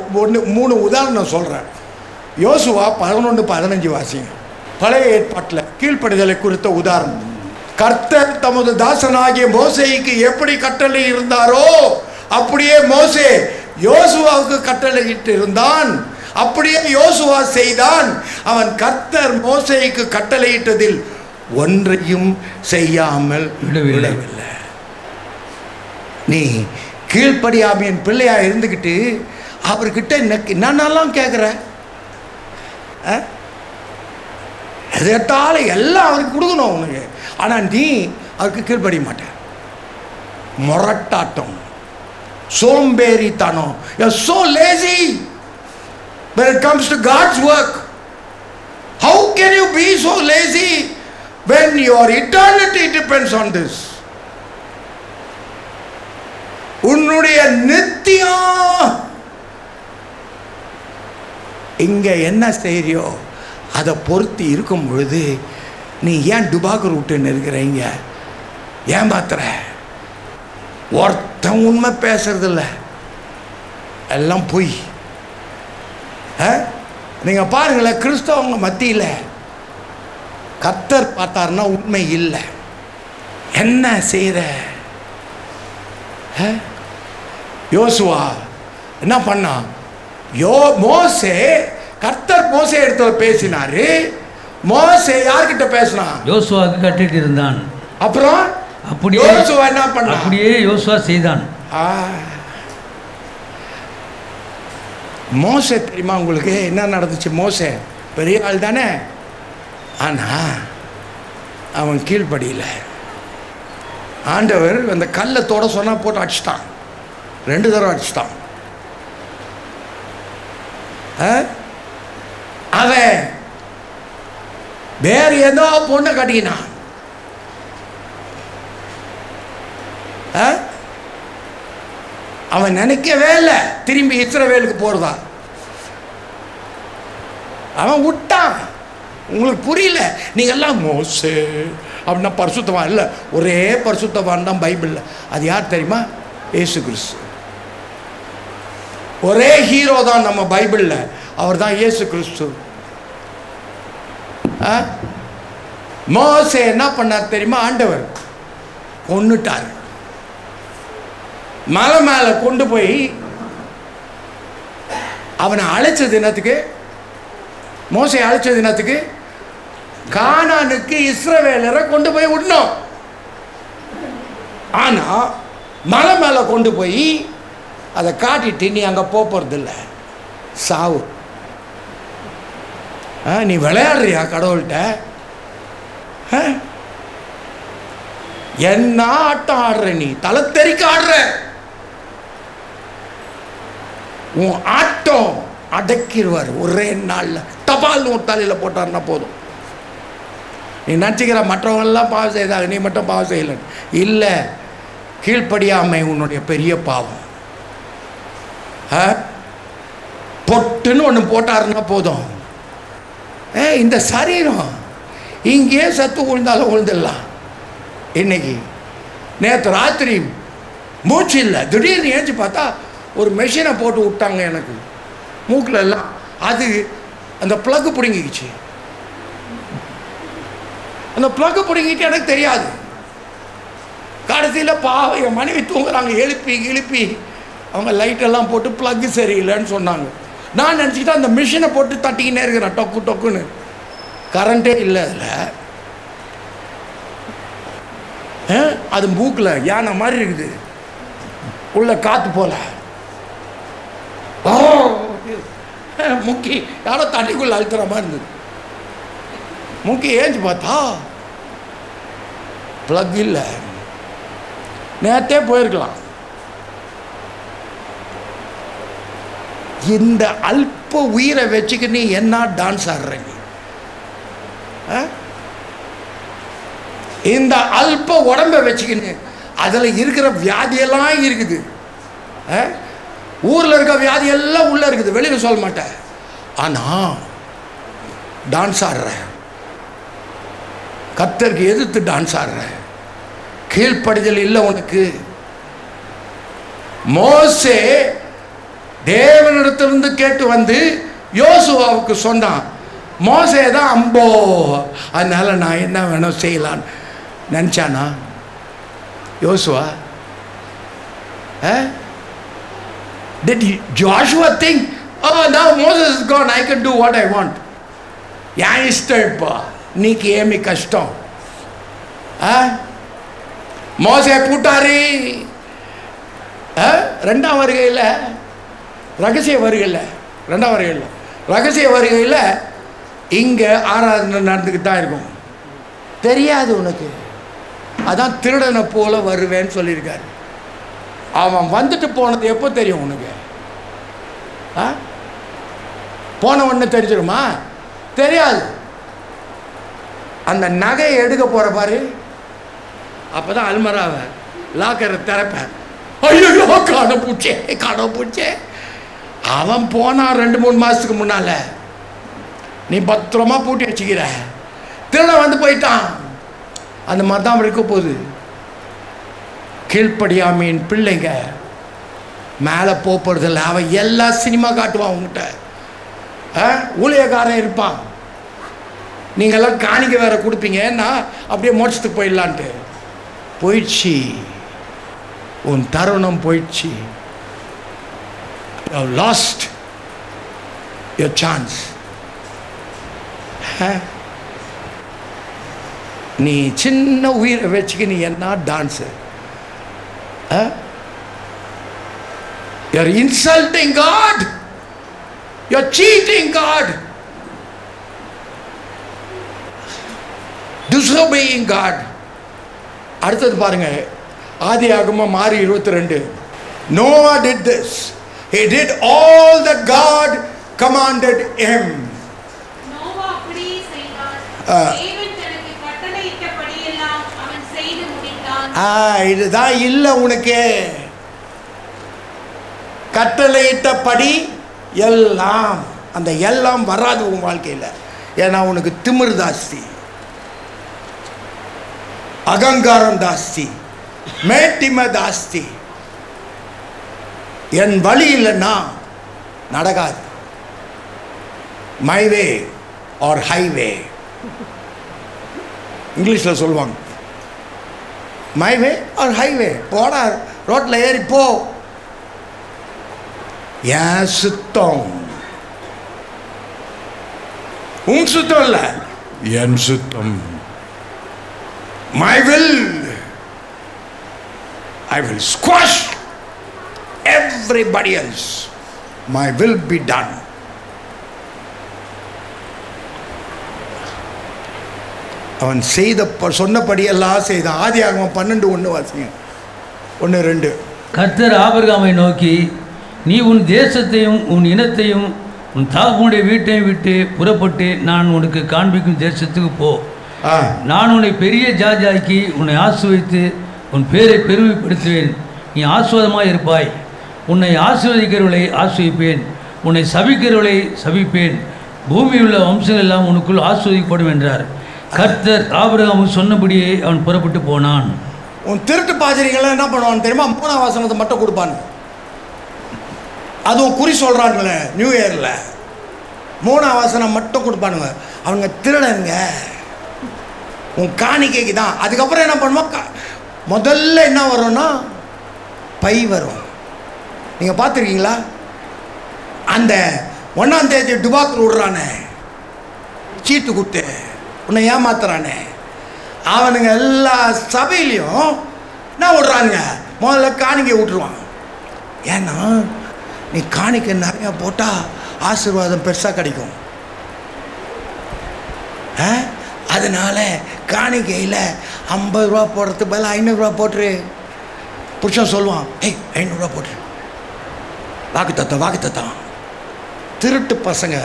3 உதாரணம் சொல்கிறேன். யோசுவா 11:15 வாசிங்க. பழைய ஏற்பாட்டில் கீழ்ப்படிதலை குறித்த உதாரணம். கர்த்தர் தமது தாசனாகிய மோசேக்கு எப்படி கட்டளை இருந்தாரோ அப்படியே மோசே யோசுவாவுக்கு கட்டளையிட்டு இருந்தான். அப்படியே யோசுவா செய்தான். அவன் கர்த்தர் மோசேக்கு கட்டளையிட்டதில் ஒன்றையும் செய்யாமல் விடவில்லை. நீ கீழ்ப்படியாமையின் பிள்ளையா இருந்துக்கிட்டு அவர்கிட்ட என்னென்னலாம் கேட்குற? எதால எல்லாம் அவருக்கு கொடுக்கணும் உனக்கு. ஆனால் நீ அவருக்கு கீழ்ப்படிய மாட்ட. முரட்டாட்டம், சோம்பேறித்தனம். You're so lazy when it comes to God's work. How can you be so lazy when your eternity depends on this? உன்னுடைய நித்தியம் இங்க என்ன செய்யறியோ அதை பொறுத்து இருக்கும் பொழுது நீ ஏன் டுபாக்கூர் விட்டுன்னு இருக்கிறீங்க? ஏன் பாத்துற? ஒருத்தன் உண்மை பேசுறதில்ல, எல்லாம் பொய். நீங்கள் பாருங்களேன், கிறிஸ்தவங்க மத்தியில் கர்த்தர் பார்த்தாருன்னா உண்மை இல்லை. என்ன செய்கிற? யோசுவா என்ன பண்ணா? மோசே, கர்த்தர் மோசே எடுத்து பேசினாரு. மோசே யார்கிட்ட பேசினா? யோசுவாவுக்கு கட்டிட்டு இருந்தான். அப்புறம் அப்படியே யோசுவா என்ன பண்ணா? அப்படியே யோசுவா செய்தான். மோசே தெரியுமா உங்களுக்கு என்ன நடந்துச்சு? மோசே பெரிய ஆள் தானே, ஆனா அவன் கீழ்ப்படியில். ஆண்டவர் அந்த கல்லை தொட சொன்னா போட்டு அடிச்சிட்டான். 2 தடவை அடிச்சிட்டான். அவன் வேற ஏதோ பொண்ணை கட்டினான். அவன் நினைக்கவே இல்லை திரும்பி இஸ்ரவேலுக்கு போறதா. அவன் விட்டான். உங்களுக்கு புரியல? நீங்க எல்லாம் மோசே அப்படின்னா பரிசுத்தவான் இல்லை. ஒரே பரிசுத்தவான் தான் பைபிளில். அது யார் தெரியுமா? இயேசு கிறிஸ்து. ஒரே ஹீரோ தான் நம்ம பைபிளில். அவர் தான் இயேசு கிறிஸ்து. மோசே என்ன பண்ணார் தெரியுமா? ஆண்டவர் கொன்னுட்டார். மலை மேலே கொண்டு போய் அவனை அழைச்ச தினத்துக்கு, மோசே அழைச்ச தினத்துக்கு கானானுக்கு இஸ்ரவேலரை கொண்டு போய் விடணும். ஆனா மலை மேலே கொண்டு போய் அதை காட்டிட்டு நீ அங்கே போறது இல்லை, சாவு. நீ விளையாடுறியா கடவுள்கிட்ட? என்ன ஆட்டம் ஆடுற? நீ தலை தெறிக்க ஆடுற. உன் ஆட்டம் அடக்கிடுவார் ஒரே நாள்ல. தபால் ஒரு தலையில போட்டார்னா போதும். நீ நினச்சிக்கிற மற்றவங்கெல்லாம் பாவம் செய்தாங்க, நீ மட்டும் பாவம் செய்யல. இல்லை, கீழ்ப்படியாமை உன்னுடைய பெரிய பாவம். பொட்டுன்னு ஒன்று போட்டாருன்னா போதும். இந்த சரீரம் இங்கேயே சத்து விழுந்தாலும் விழுந்துடலாம். இன்னைக்கு நேற்று ராத்திரி மூச்சு இல்லை, திடீர்னு ஏஞ்சி பார்த்தா ஒரு மெஷினை போட்டு விட்டாங்க எனக்கு மூக்கில் எல்லாம். அது அந்த ப்ளக்கு பிடுங்கிக்கிச்சு. அந்த ப்ளக்கு பிடுங்கிட்டு எனக்கு தெரியாது. கடைசியில் பாவம் என் மனைவி தூங்குறாங்க, எழுப்பி அவங்க லைட்டெல்லாம் போட்டு ப்ளக்கு சரியில்லைன்னு சொன்னாங்க. நான் நினச்சிக்கிட்டா அந்த மிஷினை போட்டு தட்டிக்கினே இருக்கிறேன், டொக்கு டொக்குன்னு. கரண்ட்டே இல்லை அதில். அது மூக்கில் யானை மாதிரி இருக்குது, உள்ள காற்று போல. முக்கி யாரோ தண்ணிக்குள்ள அழுத்துற மாதிரி இருந்தது. முக்கி ஏஞ்சி பார்த்தா பிளக் இல்லை. நேற்றே போயிருக்கலாம். இந்த அல்ப உயிரை வச்சுக்கின்னு என்ன டான்ஸ் ஆடுறீங்க? இந்த அல்ப உடம்பை வச்சுக்கின்னு அதில் இருக்கிற வியாதியெல்லாம் இருக்குது. ஊரில் இருக்க வியாதி எல்லாம் உள்ள இருக்குது, வெளியில் சொல்ல மாட்டேன். ஆனால் டான்ஸ் ஆடுற, கர்த்தருக்கு எதிர்த்து டான்ஸ் ஆடுற. கீழ்ப்படிதல் இல்லை உனக்கு. மோசே தேவனிடத்திலிருந்து கேட்டு வந்து யோசுவாவுக்கு சொன்னான். மோசே தான் அம்போ, அதனால நான் என்ன வேணும் செய்யலான்னு நினச்சானா யோசுவா? Did Joshua think, oh, now Moses is gone, I can do what I want? ஏன் இஷ்டம் இப்போ, நீக்கு ஏமி கஷ்டம். மோசே பூட்டாரி 2ஆம் வருகையில், ரகசிய வருகையில், 2ஆம் வருகையில், ரகசிய வருகையில் இங்கே ஆராதனை நடந்துக்கிட்டு தான் இருக்கும். தெரியாது உனக்கு. அதான் திருடனை போல வருவேன்னு சொல்லியிருக்காரு. அவன் வந்துட்டு போனது எப்போ தெரியும் உனக்கு? போன உடனே தெரிஞ்சிருமா? தெரியாது. அந்த நகையை எடுக்க போற பாரு, அப்பதான் அல்மராவை லாக்கரை திறப்பேன். ஐயோ காண பூச்சே. அவன் போனான் 2-3 மாசத்துக்கு முன்னால. நீ பத்திரமா பூட்டி வச்சுக்கிற. திருட வந்து போயிட்டான். அந்த மாதிரி தான் இருக்க போகுது. கீழ்ப்படியாமையின் பிள்ளைங்க மேலே போகிறதில்ல. அவன் எல்லா சினிமா காட்டுவான் உங்ககிட்ட. ஊழியக்காரன் இருப்பான். நீங்கள்லாம் காணிக்க வேற கொடுப்பீங்க, ஏன்னா அப்படியே மோட்சத்துக்கு போயிடலான்ட்டு. போயிடுச்சு, உன் தருணம் போயிடுச்சு. You have lost your chance. நீ சின்ன உயிரை வச்சுக்க, நீ என்ன dance? You're insulting God. You're cheating God. Do disobeying God. அடுத்தது பாருங்க, ஆதியாகமம் 6:22. Noah did this. He did all that God commanded him. Noah அப்படியே செய்தான். தேவன் தனக்கு கட்டளையிட்டபடியெல்லாம் அவன் செய்து முடித்தான். இதுதான் இல்லை உனக்கு. கட்டளையிட்டபடி எல்லாம், அந்த எல்லாம் வராது உன் வாழ்க்கையில். ஏன்னா உனக்கு திமிரு ஜாஸ்தி, அகங்காரம் ஜாஸ்தி, மேட்டிமை ஜாஸ்தி. என் வழி இல்லைன்னா நடக்காது. மை வே ஆர் ஹைவே, இங்கிலீஷில் சொல்லுவாங்க. My way or highway. போடா, ரோட்டில் ஏறி போ. என் சுத்தம், உன் சுத்தம் இல்லை, என் சுத்தம். My will, I will squash everybody else. My will be done. அவன் செய்த சொன்னபடியெல்லாம் செய்தான். ஆதியாகமம் 12:1 வாசிங்க. 1-2. கர்த்தர் ஆபிரகாமை நோக்கி, நீ உன் தேசத்தையும் உன் இனத்தையும் உன் தகப்பனுடைய வீட்டையும் விட்டு புறப்பட்டு நான் உனக்கு காண்பிக்கும் தேசத்துக்கு போ. நான் உன்னை பெரிய ஜாதியாக்கி உன்னை ஆசீர்வதித்து உன் பேரை பெருமைப்படுத்துவேன். நீ ஆசீர்வாதமாய் இருப்பாய். உன்னை ஆசீர்வதிக்கிறவர்களை ஆசீர்வதிப்பேன், உன்னை சபிக்கிறவர்களை சபிப்பேன். பூமியில் உள்ள வம்சங்கள் எல்லாம் உனக்குள் ஆசீர்வதிக்கப்படும் என்றார். கர்த்தர் ஆபிரகாமுக்கு சொன்னபடியே அவன் புறப்பட்டு போனான். உன் திருட்டு பாதிரிகள்லாம் என்ன பண்ணுவான்னு தெரியுமா? 3ஆம் வசனத்தை மட்டும் கொடுப்பான். அதுவும் குறி சொல்கிறாங்களே நியூ இயரில் 3ஆம் வசனம் மட்டும் கொடுப்பானுங்க. அவங்க திருடனுங்க, உன் காணிக்கைக்கு தான். அதுக்கப்புறம் என்ன பண்ணுவோம்? முதல்ல என்ன வரும்னா பை வரும். நீங்கள் பார்த்துருக்கீங்களா? அந்த 1ஆம் தேதி டுபாக்கில் விடுறானே, சீட்டு கொடுத்து உன்னை ஏமாத்துறானே, அவனுங்க எல்லா சபையிலையும் என்ன விடுறானுங்க? முதல்ல காணிக்கை விட்டுருவான். ஏன்னா நீ காணிக்கை நிறையா போட்டால் ஆசீர்வாதம் பெருசாக கிடைக்கும். அதனால காணிக்கையில் 50 ரூபா போடுறதுக்கு பதிலாக 500 ரூபா போட்டுரு. புருஷன் சொல்லுவான், 500 ரூபா போட்டுரு. வாக்குத்தத்தம். திருட்டு பசங்க.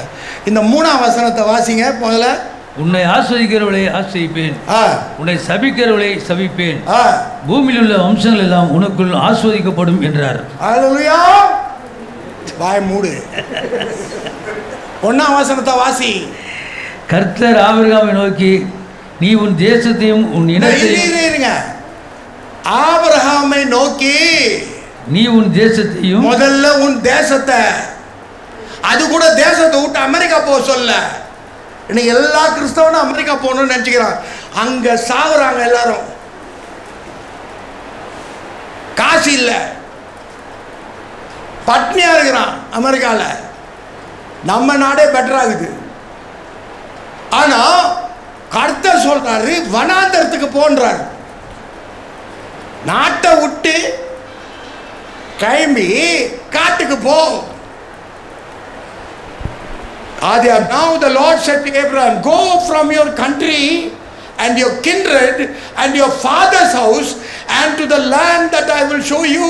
இந்த 3ஆம் வசனத்தை வாசிங்க முதல்ல. உன்னை ஆஸ்வதிக்கிறவளை ஆசிரிப்பேன், உன்னை சபிக்கிறவளை சபிப்பேன். பூமியில் உள்ள வம்சங்கள் எல்லாம் உனக்குள் ஆஸ்வதிக்கப்படும் என்றார். அல்லேலூயா. வாய் மூடு. 1ஆம் வசனத்தை வாசி. கர்த்தர் ஆபிரகாமை நோக்கி, நீ உன் தேசத்தையும் உன் இனத்தையும். ஆபிரகாமை நோக்கி, நீ உன் தேசத்தையும், முதல்ல உன் தேசத்தை, அது கூட தேசத்தை விட்டு அமெரிக்கா போக சொல்ல. இன்னைக்கு எல்லா கிறிஸ்தவனும் அமெரிக்கா போகணும்னு நினச்சிக்கிறான். அங்கே சாகுறாங்க எல்லாரும். காசு இல்லை, பட்னியாக இருக்கிறான் அமெரிக்காவில். நம்ம நாடே பெட்டராகுது. ஆனால் கர்த்தர் சொல்றாரு வனாந்தரத்துக்கு போன்றார். நாட்டை விட்டு கிளம்பி காட்டுக்கு போ. Now the Lord said to Abraham, go from your country and your kindred and your father's house and to the land that I will show you.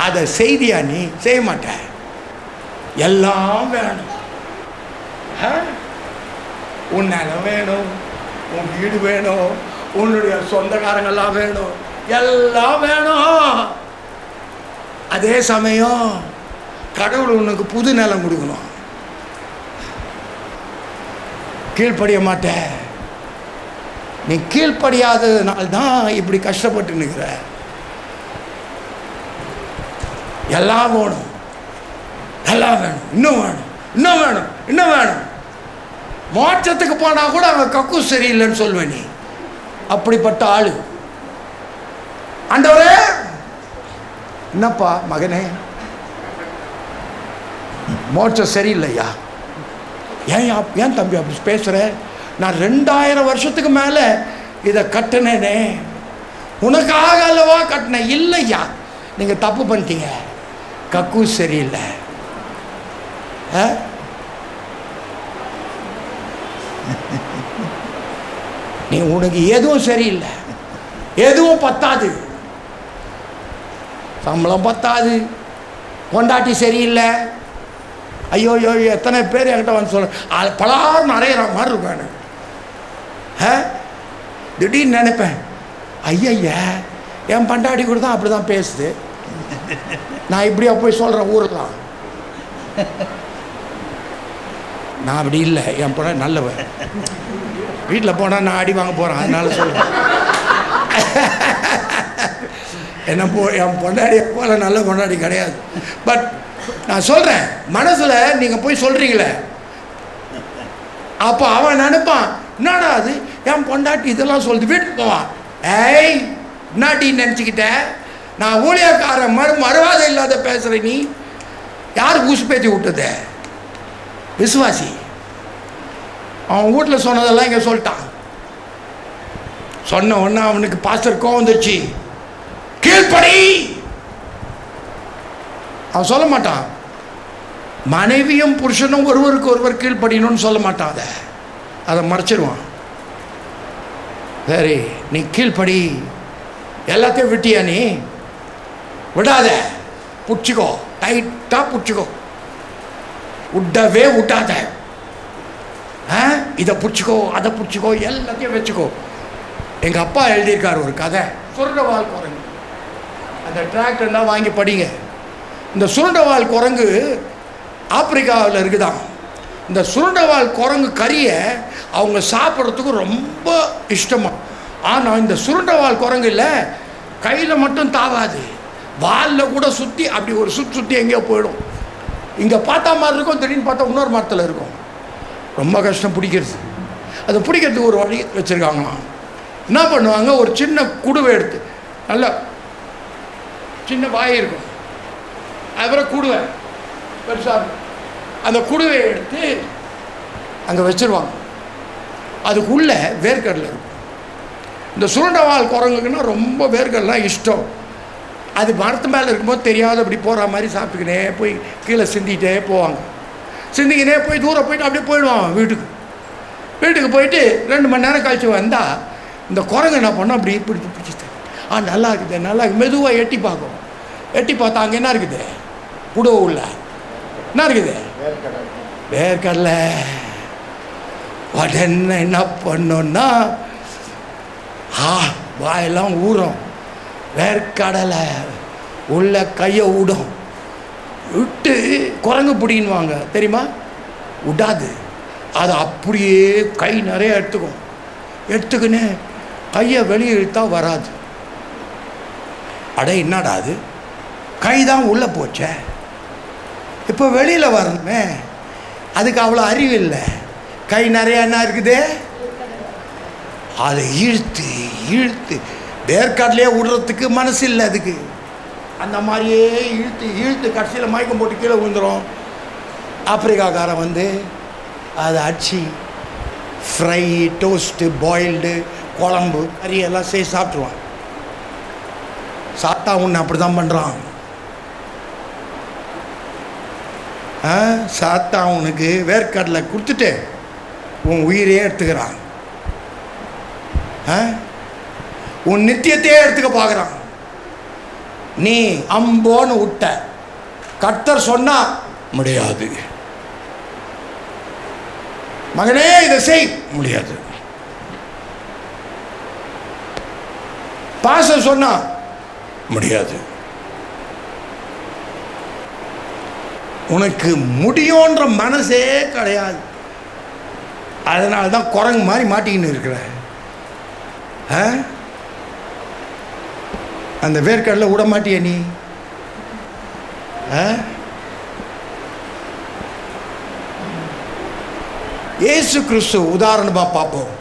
அதை செய்தியா நீ செய்ய மாட்ட. எல்லாம் வேணும். உன் நிலம் வேணும், உன் வீடு வேணும், உன்னுடைய சொந்தக்காரங்கெல்லாம் வேணும், எல்லாம் வேணும். அதே சமயம் கடவுள் உனக்கு புது நிலம் கொடுக்கணும். கீழ்ப்படிய மாட்ட. நீ கீழ்ப்படியாததுனால்தான் இப்படி கஷ்டப்பட்டு நிற்கிற. எல்லாம் வேணும், எல்லாம் வேணும், இன்னும் வேணும், இன்னும் வேணும், இன்னும் வேணும். மோட்சத்துக்கு போனால் கூட அவன் கக்கு சரியில்லைன்னு சொல்வேன். நீ அப்படிப்பட்ட ஆளு. ஆண்டவரே, என்னப்பா மகனே, மோட்சம் சரியில்லையா? ஏன் தம்பி அப்படி பேசுகிற? நான் 2000 வருஷத்துக்கு மேலே இதை கட்டினேனே, உனக்காக அல்லவா கட்டினேன். இல்லையா, நீங்கள் தப்பு பண்ணிட்டீங்க, கக்கு சரியில்லை. நீ உனக்கு எதுவும் சரியில்லை, எதுவும் பத்தாது, சம்பளம் பத்தாது, கொண்டாட்டி சரியில்லை. ஐயோ ஐயோ எத்தனை பேர் என்கிட்ட வந்து சொல்ல பலாரும் நிறையிற மாதிரி இருக்கும் எனக்கு. திடீர்னு நினைப்பேன், ஐயா என் பண்டாடி கூட தான் அப்படி தான் பேசுது, நான் இப்படியா போய் சொல்கிறேன் ஊரெல்லாம். நான் அப்படி இல்லை, என் பொண்ணு நல்லவன், வீட்டில் போனால் நான் அடி வாங்க போகிறேன், அதனால சொல்லுவேன். என்ன என் பொண்டாடி போல நல்ல பொண்டாடி கிடையாது. பட் நான் சொல்கிறேன், மனசில் நீங்கள் போய் சொல்கிறீங்களே, அப்போ அவன் நினைப்பான், என்னடா அது என் பொண்டாட்டி இதெல்லாம் சொல்லுது, வீட்டுக்கு போவான். ஏய் என்னாட்டின்னு நினச்சிக்கிட்ட, நான் ஊழியக்காரன் மறுவாதை இல்லாத பேசுகிறேன். நீ யார் ஊசி பேச்சு விட்டது? விசுவாசி. அவன் வீட்டில் சொன்னதெல்லாம் இங்கே சொல்லிட்டான். சொன்ன உடனே அவனுக்கு பாஸ்டர் கோவம் வந்துருச்சு, கீழ்ப்படி. அவன் சொல்ல மாட்டான், மனைவியும் புருஷனும் ஒருவருக்கு ஒருவர் கீழ்ப்படியணும்னு சொல்ல மாட்டான், அதை மறைச்சிடுவான். சரி நீ கீழ்ப்படி, எல்லாத்தையும் விட்டியா? நீ விடாத, பிடிச்சிக்கோ, டைட்டாக பிடிச்சிக்கோ, விடவே விட்டாத. இதை பிடிச்சிக்கோ, அதை பிடிச்சிக்கோ, எல்லாத்தையும் வச்சுக்கோ. எங்கள் அப்பா எழுதியிருக்கார் ஒரு கதை, சுருண்டவால் குரங்கு. அந்த டிராக்டர்லாம் வாங்கி படிங்க. இந்த சுருண்டவால் குரங்கு ஆப்பிரிக்காவில் இருக்குதான். இந்த சுருண்டவால் குரங்கு கறியை அவங்க சாப்பிட்றதுக்கு ரொம்ப இஷ்டமாக. ஆனால் இந்த சுருண்டவால் குரங்கு இல்லை, கையில் மட்டும் தாவாது, வாலில் கூட சுற்றி அப்படி ஒரு சுற்றி எங்கேயோ போயிடும். இங்கே பார்த்தா மாதிரி இருக்கும், திடீர்னு பார்த்தா இன்னொரு மரத்தில் இருக்கும். ரொம்ப கஷ்டம் பிடிக்கிறது. அதை பிடிக்கிறதுக்கு ஒரு வழி வச்சுருக்காங்களாம். என்ன பண்ணுவாங்க, ஒரு சின்ன குடுவை எடுத்து, நல்லா சின்ன வாய் இருக்கும், அதுக்கப்புறம் குடுவை பெருசாக, அந்த குடுவையை எடுத்து அங்கே வச்சுருவாங்க. அதுக்குள்ளே வேர்க்கடலை இருக்கும். இந்த சுருண்டவால் குரங்குக்குன்னா ரொம்ப வேர்க்கடலாம் இஷ்டம். அது மரத்து மேலே இருக்கும்போது தெரியாத அப்படி போகிற மாதிரி சாப்பிட்டுக்கினே போய் கீழே சிந்திக்கிட்டே போவாங்க. சிந்திக்கினே போய் தூரம் போயிட்டு அப்படியே போயிடுவான் வீட்டுக்கு. வீட்டுக்கு போயிட்டு 2 மணி நேரம் கழிச்சு வந்தால் இந்த குரங்கு என்ன பண்ணோம், அப்படி பிடிச்சிட்டு நல்லா இருக்குது, நல்லா இருக்குது, மெதுவாக எட்டி பார்க்கும். எட்டி பார்த்தா அங்கே என்ன இருக்குது, புடவை உள்ள என்ன இருக்குது, வேர்க்கடலை. உடனே என்ன பண்ணோன்னா, வாயெல்லாம் ஊறும், வேர்க்கடலை உள்ள கையை விடும். விட்டு குரங்கு பிடிக்குவாங்க தெரியுமா, விடாது. அது அப்படியே கை நிறைய எடுத்துக்கும். எடுத்துக்கின்னு கையை வெளியே இழுத்தா வராது. அட என்னடா அது, கை தான் உள்ளே போச்சே, இப்போ வெளியில் வரணுமே. அதுக்கு அவ்வளோ அறிவு இல்லை. கை நிறைய என்ன இருக்குது, அதை இழுத்து இழுத்து வேர்க்கடலையே விடுறதுக்கு மனசு இல்லை அதுக்கு. அந்த மாதிரியே இழுத்து இழுத்து கடைசியில் மயக்கம் போட்டு கீழே விழுந்துடும். ஆப்பிரிக்காக்காரன் வந்து அதை அடிச்சு ஃப்ரை, டோஸ்ட்டு, பாயில்டு, குழம்பு, கறி எல்லாம் சேர்த்து சாப்பிட்ருவான். சாப்பிட்டா உன்னை அப்படி தான் பண்ணுறான். சாப்பிட்டா அவனுக்கு வேர்க்கடலை கொடுத்துட்டு உன் உயிரையே எடுத்துக்கிறான். உன் நித்தியத்தையே எடுத்துக்க பார்க்குறான். நீ அம்போன்னு விட்ட, கர்த்தர் சொன்னா முடியாது, மகனே இதை செய், முடியாது. பாஸ்டர் சொன்னா முடியாது. உனக்கு முடியுன்ற மனசே கிடையாது. அதனால தான் குரங்கு மாதிரி மாட்டிக்கின்னு இருக்கிற. அந்த வேர்க்கடலை விட மாட்டிய நீ. இயேசு கிறிஸ்து உதாரணமாக பார்ப்போம்.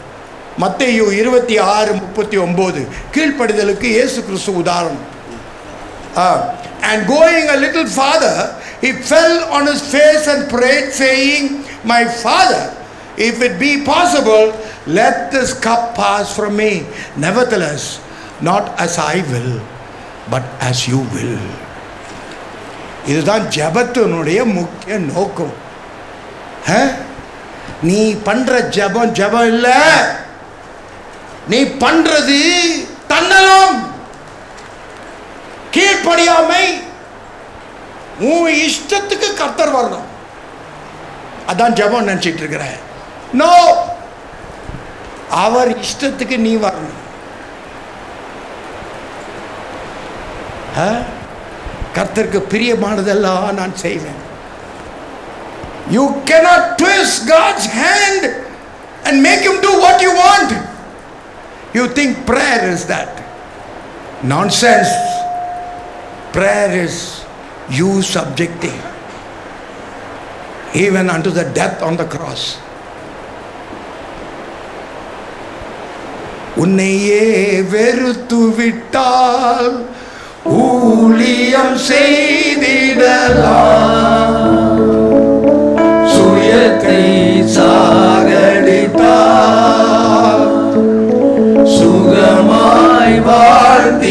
மத்தேயு 26:39 கீழ்ப்படிதலுக்கு இயேசு கிறிஸ்து உதாரணம். And going a little farther, he fell on his face and prayed, saying, My Father, if it be possible, let this cup pass from me. Nevertheless, not as I will, but as you will. இதுதான் ஜெபத்தினுடைய முக்கிய நோக்கம். நீ பண்ற ஜெபம் ஜெபம் இல்லை, நீ பண்றது தன்னலம், கீழ்ப்படியாமை. உன் இஷ்டத்துக்கு கர்த்தர் வரணும், அதான் ஜெபம் நினைச்சிட்டு இருக்கிற. நோ, அவர் இஷ்டத்துக்கு நீ வரணும். கர்த்தருக்கு பிரியமானதெல்லாம் நான் செய்வேன். You cannot twist God's hand and make him do what you want. You think prayer is that? Nonsense. Prayer is you subjecting even unto the death on the cross. உன்னையே வெறுத்து விட்டால் ஊழியம் செய்திடலாம், சுயத்தை சாகடித்தால் சுகமாய் வாழ்ந்திடலாம்.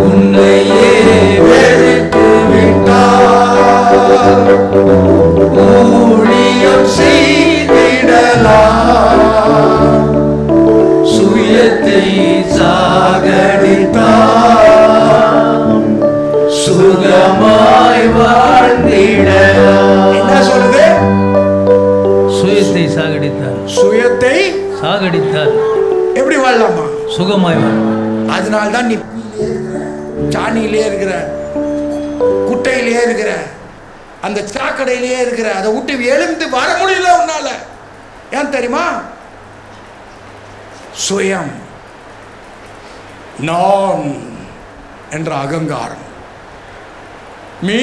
உன்னையே வெறுத்து விட்டால் ஊழியம் செய்திடலாம், சுயத்தை சாகடித்தால் சுகமாய் வாழ்ந்திடலாம். என்ன சொல்லுது? சுயத்தை சாகடித்தார். சுயத்தை சாகடித்தார். எப்படி வாழலாமா? சுகமாய் வாழ. அதனால்தான் நீ சாணியிலே இருக்கிற, குட்டையிலே இருக்கிற, அந்த சாக்கடையிலே இருக்கிற. அதை விட்டு எழுந்து வர முடியல உன்னால. ஏன் தெரியுமா? சுயம், நான் என்ற அகங்காரம். மீ,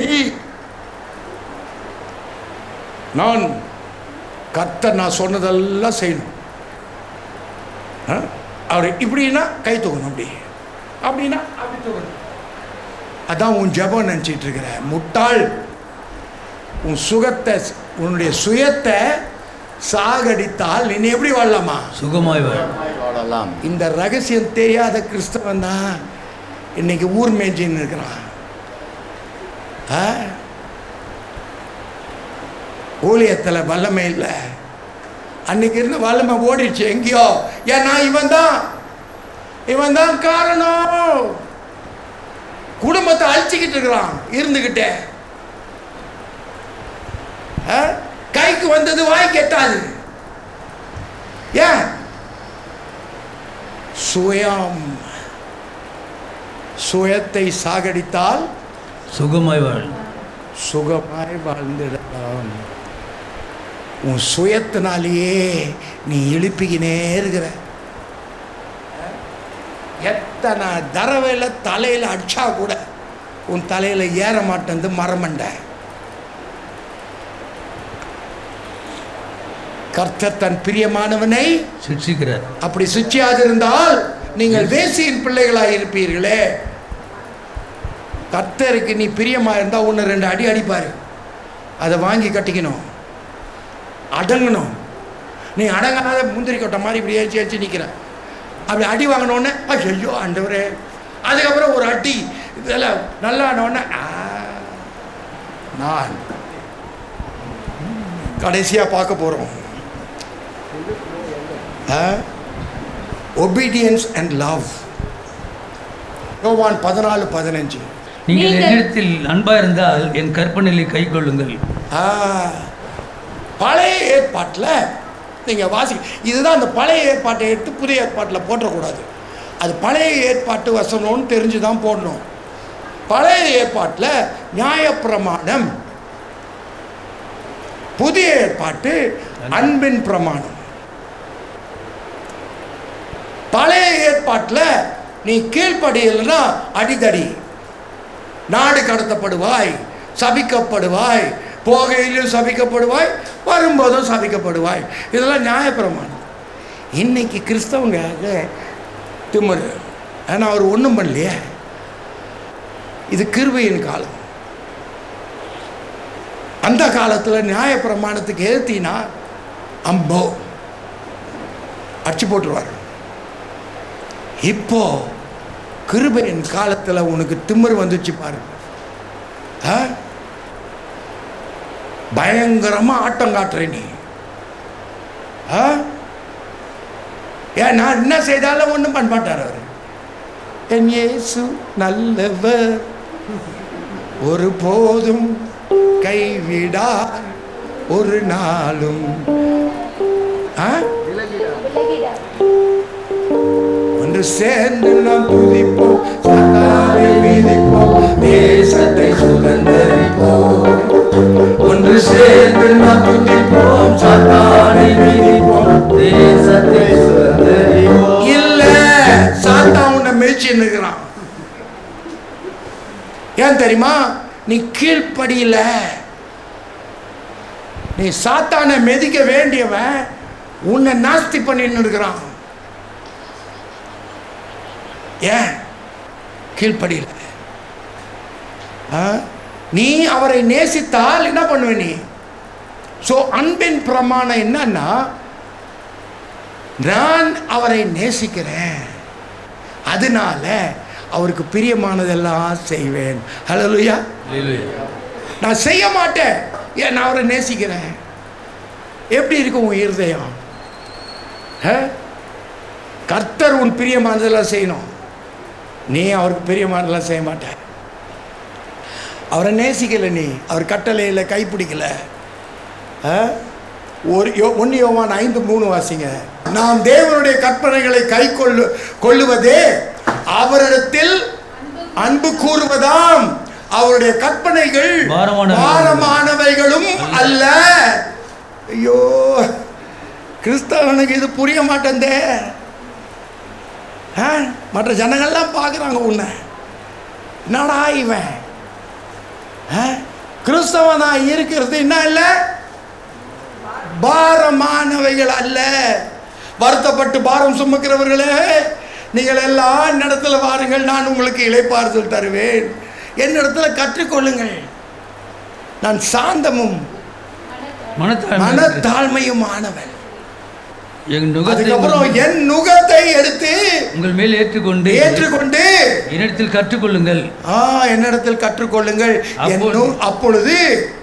நான் கர்த்தர் நான் சொன்னதெல்லாம் செய்யணும். அவர் இப்படின்னா கை தூக்கணும், அப்படி அப்படின்னா அப்படி தூக்கணும். அதான் உன் ஜெபம் நினச்சிட்டு இருக்கிற முட்டாள். உன் சுகத்தை, உன்னுடைய சுயத்தை சாகடித்தால் நீ எப்படி வாழலாமா? சுகமாய் வாழலாம். இந்த ரகசியம் தெரியாத கிறிஸ்தவன் தான் இன்னைக்கு ஊர் மேய்ச்சின்னு இருக்கிறான். ஊழியத்தில் வல்லமை இல்லை. அன்னைக்கு இருந்த வல்லமை ஓடிடுச்சு எங்கேயோ. ஏன்னா இவன் தான் காரணம். குடும்பத்தை அழிச்சுக்கிட்டு இருக்கிறான் இருந்துகிட்டே. கைக்கு வந்தது வாய்க்கு எட்டாது. ஏன்? சுயம், சுயத்தை சாகடித்தால் சுகமாய் வாழ், சுகமாய் வாழ்ந்திடலாம். உன் சுயத்தினாலேயே நீ எழுப்பிக்கினே இருக்கிற. எத்தனை தரவையில் தலையில் அடிச்சா கூட உன் தலையில் ஏற மாட்டேந்து மரமண்ட. கர்த்தர் தன் பிரியமானவனை சிட்சிக்கிறார். அப்படி சிட்சியாது இருந்தால் நீங்கள் வேசியின் பிள்ளைகளாக இருப்பீர்களே. கர்த்தருக்கு நீ பிரியமா இருந்தா ஒன்று ரெண்டு அடி அடிப்பாரு. அதை வாங்கி கட்டிக்கணும், அடங்கணும். நீ அடங்காத முந்திரி கொட்ட மாதிரி இப்படி ஏற்றி ஏற்றி நிற்கிற. அப்படி அடி வாங்கினோடனே ஐயோ ஆண்டவரே. அதுக்கப்புறம் ஒரு அடி இதெல்லாம் நல்லா ஆனோடனே நான் கடைசியாக பார்க்க போகிறோம். Obedience and love. யோவான் 14:15. நீங்கள் என்னிடத்தில் அன்பா இருந்தால் என் கற்பனையை கை கொள்ளுங்கள். பழைய ஏற்பாட்டில் நீங்கள் வாசி, இதுதான் அந்த பழைய ஏற்பாட்டை எடுத்து புதிய ஏற்பாட்டில் போட்டக்கூடாது. அது பழைய ஏற்பாட்டு வசனம்னு தெரிஞ்சு தான் போடணும். பழைய ஏற்பாட்டில் நியாயப்பிரமாணம், புதிய ஏற்பாட்டு அன்பின் பிரமாணம். பழைய ஏற்பாட்டில் நீ கீழ்ப்படியலைன்னா அடிதடி, நாடு கடத்தப்படுவாய், சபிக்கப்படுவாய், போகையிலும் சபிக்கப்படுவாய், வரும்போதும் சபிக்கப்படுவாய். இதெல்லாம் நியாயப்பிரமாணம். இன்னைக்கு கிறிஸ்தவங்க திமிரு. ஏன்னா அவர் ஒன்றும் பண்ணலையே. இது கிருபையின் காலம். அந்த காலத்தில் நியாயப்பிரமாணத்துக்கு எதிர்த்தினா அம்போ அடிச்சு போட்டுருவார். இப்போ கிருபையின் காலத்தில் உனக்கு திமிரு வந்துச்சு பாரு. பயங்கரமா ஆட்டம் காட்டுற நீ. ஏன் நான் என்ன செய்தாலும் ஒன்றும் பண்ண மாட்டார் அவர். என் இயேசு நல்லவர், ஒரு போதும் கைவிடார், ஒரு நாளும் ஒன்று சேர்ந்து நாம் துதிப்போம், சாத்தானை மிதிப்போம், தேசத்தை சுதந்தரிப்போம். ஒன்று சேர்ந்து நாம் துதிப்போம், சாத்தானை மிதிப்போம், தேசத்தை சுதந்தரிப்போம். இல்ல, சாத்தான் உன்னை மேய்ச்சின்னு இருக்கிறான். ஏன் தெரியுமா? நீ கீழ்ப்படியில. நீ சாத்தானை மிதிக்க வேண்டியவன் உன்னை நாஸ்தி பண்ணின்னு இருக்கிறான். ஏன்? கீழ்ப்படியில. நீ அவரை நேசித்தால் என்ன பண்ணுவ நீ? சோ அன்பின் பிரமாணம் என்னன்னா, நான் அவரை நேசிக்கிறேன், அதனால அவருக்கு பிரியமானதெல்லாம் செய்வேன். ஹல்லேலூயா. நான் செய்ய மாட்டேன், ஏன்? நான் அவரை நேசிக்கிறேன். எப்படி இருக்கும் உன் இருதயம்? கர்த்தர் உன் பிரியமானதெல்லாம் செய்யணும், நீ அவருக்கு பிரியமானதெல்லாம் செய்ய மாட்ட. அவரை நேசிக்கல, நீ அவர் கட்டளையில் கைப்பிடிக்கல. 1 யோவான் 5:3 வாசிங்க. நாம் தேவனுடைய கற்பனைகளை கை கொள்ளுவதே அவரிடத்தில் அன்பு கூறுவதாம். அவருடைய கற்பனைகள் பாரமானவைகளும் அல்ல. ஐயோ, கிறிஸ்தவனுக்கு இது புரிய மாட்டேந்தே. மற்ற ஜனங்கள்லாம் பார்க்குறாங்க உன்னை, என்னடா இவன் கிறிஸ்தவனா இருக்கிறது என்ன இல்லை, பாரமானவைகள் அல்ல. வருத்தப்பட்டு பாரம் சுமக்கிறவர்களே, நீங்கள் எல்லாம் என்னிடத்துல வாருங்கள், நான் உங்களுக்கு இளைப்பாறுதல் தருவேன். என்னிடத்துல கற்றுக்கொள்ளுங்கள், நான் சாந்தமும் மனத்தாழ்மையுமானவன். அதுக்கப்புறம் என் நுகத்தை எடுத்து உங்கள் மேல் ஏற்றுக்கொண்டு என்னிடத்தில் கற்றுக்கொள்ளுங்கள். என்னிடத்தில் கற்றுக்கொள்ளுங்கள், அப்பொழுது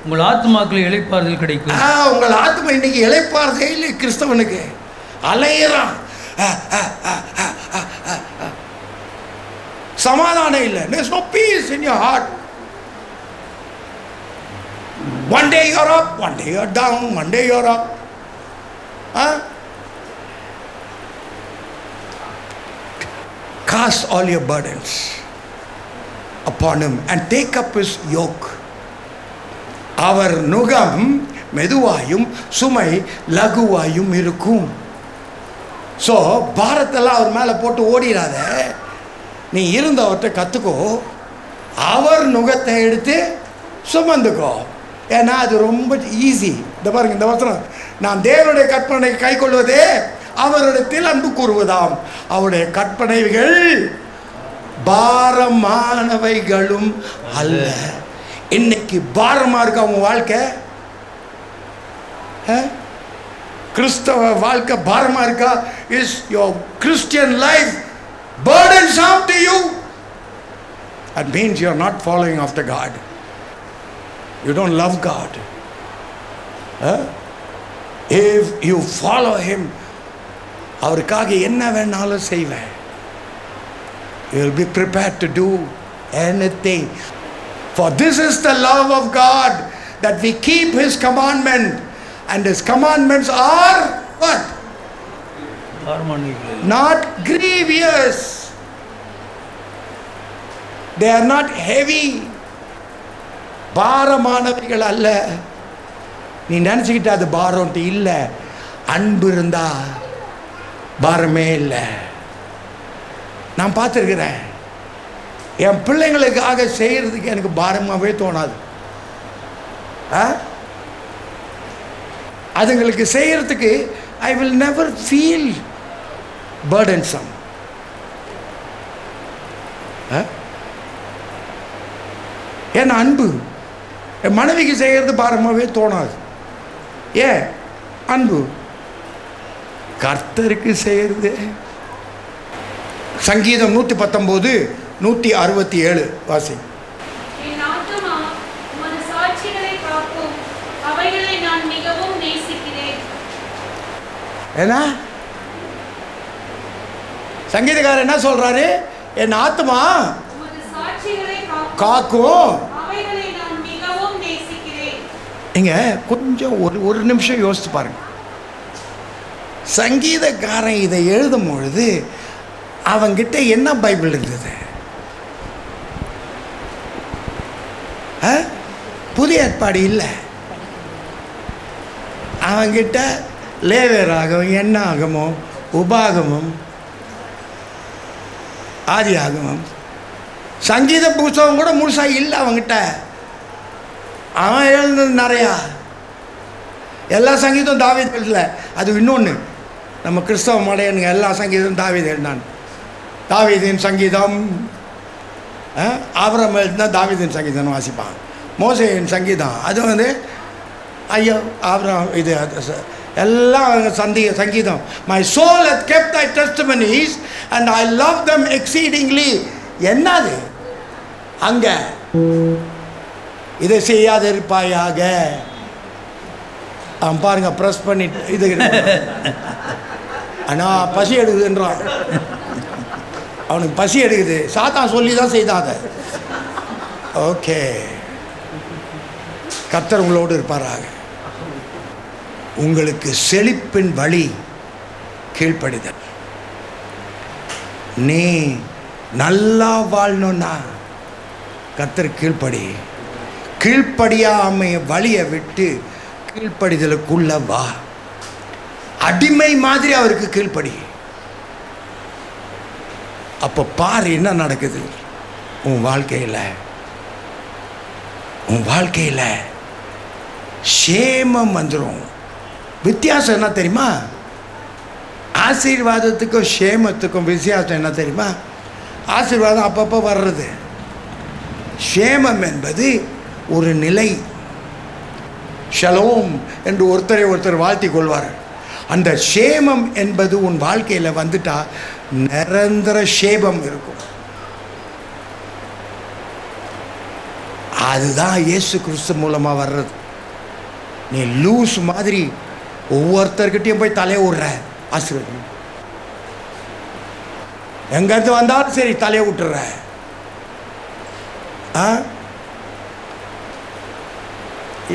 உங்கள் ஆத்மாக்களை இளைப்பாறுதல் கிடைக்கும். உங்கள் ஆத்மா இன்னைக்கு இளைப்பாறுதே இல்லை. கிறிஸ்தவனுக்கு அலையறான், சமாதானம் இல்லை. There's no peace in your heart. One day you're up, one day you're down, one day you're up. Cast all your burdens upon him and take up his yoke. அவர் நுகம் மெதுவாயும் சுமை லகுவாயும் இருக்கும். ஸோ பாரத்தெல்லாம் அவர் மேலே போட்டு ஓடிடாத, நீ இருந்தவர்கிட்ட கற்றுக்கோ, அவர் நுகத்தை எடுத்து சுமந்துக்கோ. ஏன்னா அது ரொம்ப ஈஸி. இந்த பாருங்க, இந்த வசனம், நான் தேவனுடைய கற்பனை கை கொள்வதே அவரிடத்தில் அன்பு கூறுவதாம். அவருடைய கற்பனைகள் பாரமானவைகளும் அல்ல. இன்னைக்கு பாரமா இருக்கா உன் வாழ்க்கை? கிறிஸ்தவ வாழ்க்கை பாரமா இருக்கா? Is your Christian life burdensome to you? That means you are not following after God. You don't love God. If you follow him, அவருக்காக என்ன வேணாலும் செய்வேன். You will be prepared to do anything. For this is the love of God, that we keep his commandment, and his commandments are what? Not grievous. They are not heavy. பாரமானவைகள் அல்ல. நீ நினச்சிக்கிட்ட அது பாரம்ட்டு இல்லை. அன்பு இருந்தா பாரமே இல்லை. நான் பார்த்துருக்கிறேன், என் பிள்ளைங்களுக்காக செய்கிறதுக்கு எனக்கு பாரமாகவே தோணாது. அதுங்களுக்கு செய்கிறதுக்கு I will never feel burdensome. ஏன்னா அன்பு. என் மனைவிக்கு செய்கிறது பாரமாகவே தோணாது. ஏன்? அன்பு. கர்த்தருக்கு செய்கிறது. சங்கீதம் 119 167 வாசி. சங்கீதக்காரர் என்ன சொல்றாரு? என் ஆத்மா உமது சாட்சிகளை காக்கும். அவைகளை நான் மிகவும் நேசிக்கிறேன். இங்க கொஞ்சம் ஒரு நிமிஷம் யோசித்து பாருங்க. சங்கீதக்காரன் இதை எழுதும் பொழுது அவங்கிட்ட என்ன பைபிள் இருந்தது? புதிய ஏற்பாடு இல்லை. அவங்கிட்ட லேவியராகவும் என்ன ஆகமோ உபாகமும் ஆதி ஆகமம் சங்கீத புஸ்தகம் கூட முழுசாக இல்லை அவங்கிட்ட. அவன் எழுந்தது நிறையா. எல்லா சங்கீதம் தாவீது எழுதல. அது இன்னொன்று, நம்ம கிறிஸ்தவ மடையனுங்க எல்லா சங்கீதம் தாவீது எழுதினான். தாவீதின் சங்கீதம் ஆபிரகாம் எழுதினா தாவீதின் சங்கீதம் வாசிப்பான். மோசேயின் சங்கீதம் அது ஐயோ ஆபிரகாம் இது எல்லாம் அவங்க சங்கீதம். My soul hath kept thy testimonies and I love them exceedingly. என்னது அங்க? இதை செய்யாதிருப்பாயாக. அவன் பாருங்க ப்ரெஸ் பண்ணிட்டு இது ஆனால் பசி எடுக்குதுன்றான். அவனுக்கு பசி எடுக்குது. சாத்தான் சொல்லி தான் செய்தான் அதை. ஓகே, கர்த்தர் உங்களோடு இருப்பாராக. உங்களுக்கு செழிப்பின் வழி கீழ்ப்படிதல். நீ நல்லா வாழணும்னா கர்த்தர் கீழ்ப்படி. கீழ்ப்படியாமை வழியை விட்டு கீழ்ப்படிதலுக்குள்ள வா. அடிமை மாதிரி அவருக்கு கீழ்ப்படி. அப்போ பாரு என்ன நடக்குது உன் வாழ்க்கையில். உன் வாழ்க்கையில் சேமம் வந்துடும். வித்தியாசம் என்ன தெரியுமா? ஆசீர்வாதத்துக்கும் சேமத்துக்கும் வித்தியாசம் என்ன தெரியுமா? ஆசீர்வாதம் அப்பப்போ வர்றது. சேமம் என்பது ஒரு நிலை. ஷலோம் என்று ஒருத்தரை ஒருத்தர் வாழ்த்தி கொள்வார். அந்த சேமம் என்பது உன் வாழ்க்கையில் வந்துட்டா நிரந்தர சேபம் இருக்கும். அதுதான் இயேசு கிறிஸ்து மூலமாக வர்றது. நீ லூஸ் மாதிரி ஒவ்வொருத்தர்கிட்டையும் போய் தலையை விடுற ஆசீர்வாதம். எங்கேருந்து வந்தாலும் சரி தலையை விட்டுற.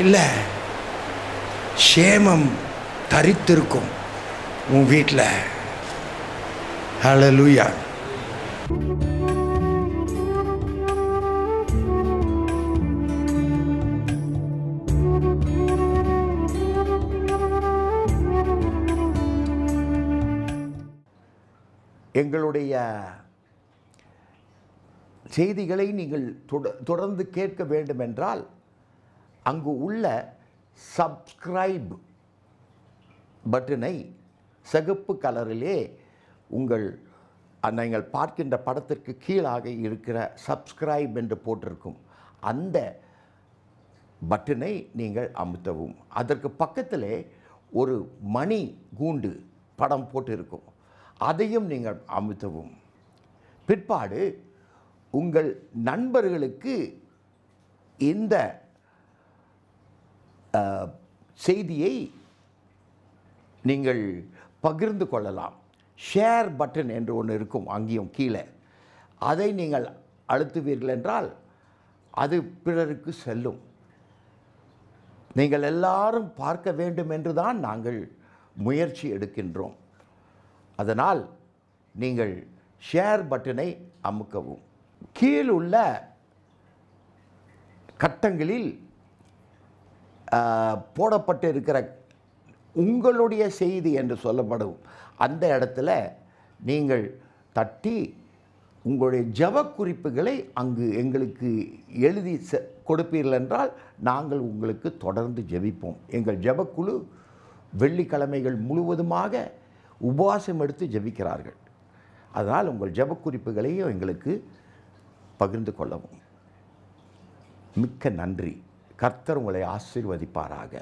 இல்லை, சேமம் தரித்திருக்கும் உன் வீட்டில். ஹல்லேலூயா. எங்களுடைய செய்திகளை நீங்கள் தொடர்ந்து கேட்க வேண்டுமென்றால் அங்கு உள்ள சப்ஸ்கிரைப் பட்டனை சிகப்பு கலரிலே நீங்கள் பார்க்கின்ற படத்திற்கு கீழாக இருக்கிற சப்ஸ்கிரைப் என்று போட்டிருக்கும் அந்த பட்டனை நீங்கள் அமுத்தவும். அதற்கு பக்கத்திலே ஒரு மணி கூண்டு படம் போட்டிருக்கும், அதையும் நீங்கள் அமுத்தவும். பிற்பாடு உங்கள் நண்பர்களுக்கு இந்த செய்தியை நீங்கள் பகிர்ந்து கொள்ளலாம். ஷேர் பட்டன் என்று ஒன்று இருக்கும் அங்கேயும் கீழே. அதை நீங்கள் அழுத்துவீர்கள் என்றால் அது பிறருக்கு செல்லும். நீங்கள் எல்லாரும் பார்க்க வேண்டும் என்று தான் நாங்கள் முயற்சி எடுக்கின்றோம். அதனால் நீங்கள் ஷேர் பட்டனை அமுக்கவும். கீழுள்ள கட்டங்களில் போடப்பட்டு இருக்கிற உங்களுடைய செய்தி என்று சொல்லப்படும் அந்த இடத்துல நீங்கள் தட்டி உங்களுடைய ஜெப குறிப்புகளை அங்கு எங்களுக்கு எழுதி கொடுப்பீர்கள் என்றால் நாங்கள் உங்களுக்கு தொடர்ந்து ஜெபிப்போம். எங்கள் ஜெபக்குழு வெள்ளிக்கிழமைகள் முழுவதுமாக உபவாசம் எடுத்து ஜெபிக்கிறார்கள். அதனால் உங்கள் ஜெப குறிப்புகளையும் எங்களுக்கு பகிர்ந்து கொள்ளவும். மிக்க நன்றி. கர்த்தர் உங்களை ஆசீர்வதிப்பாராக.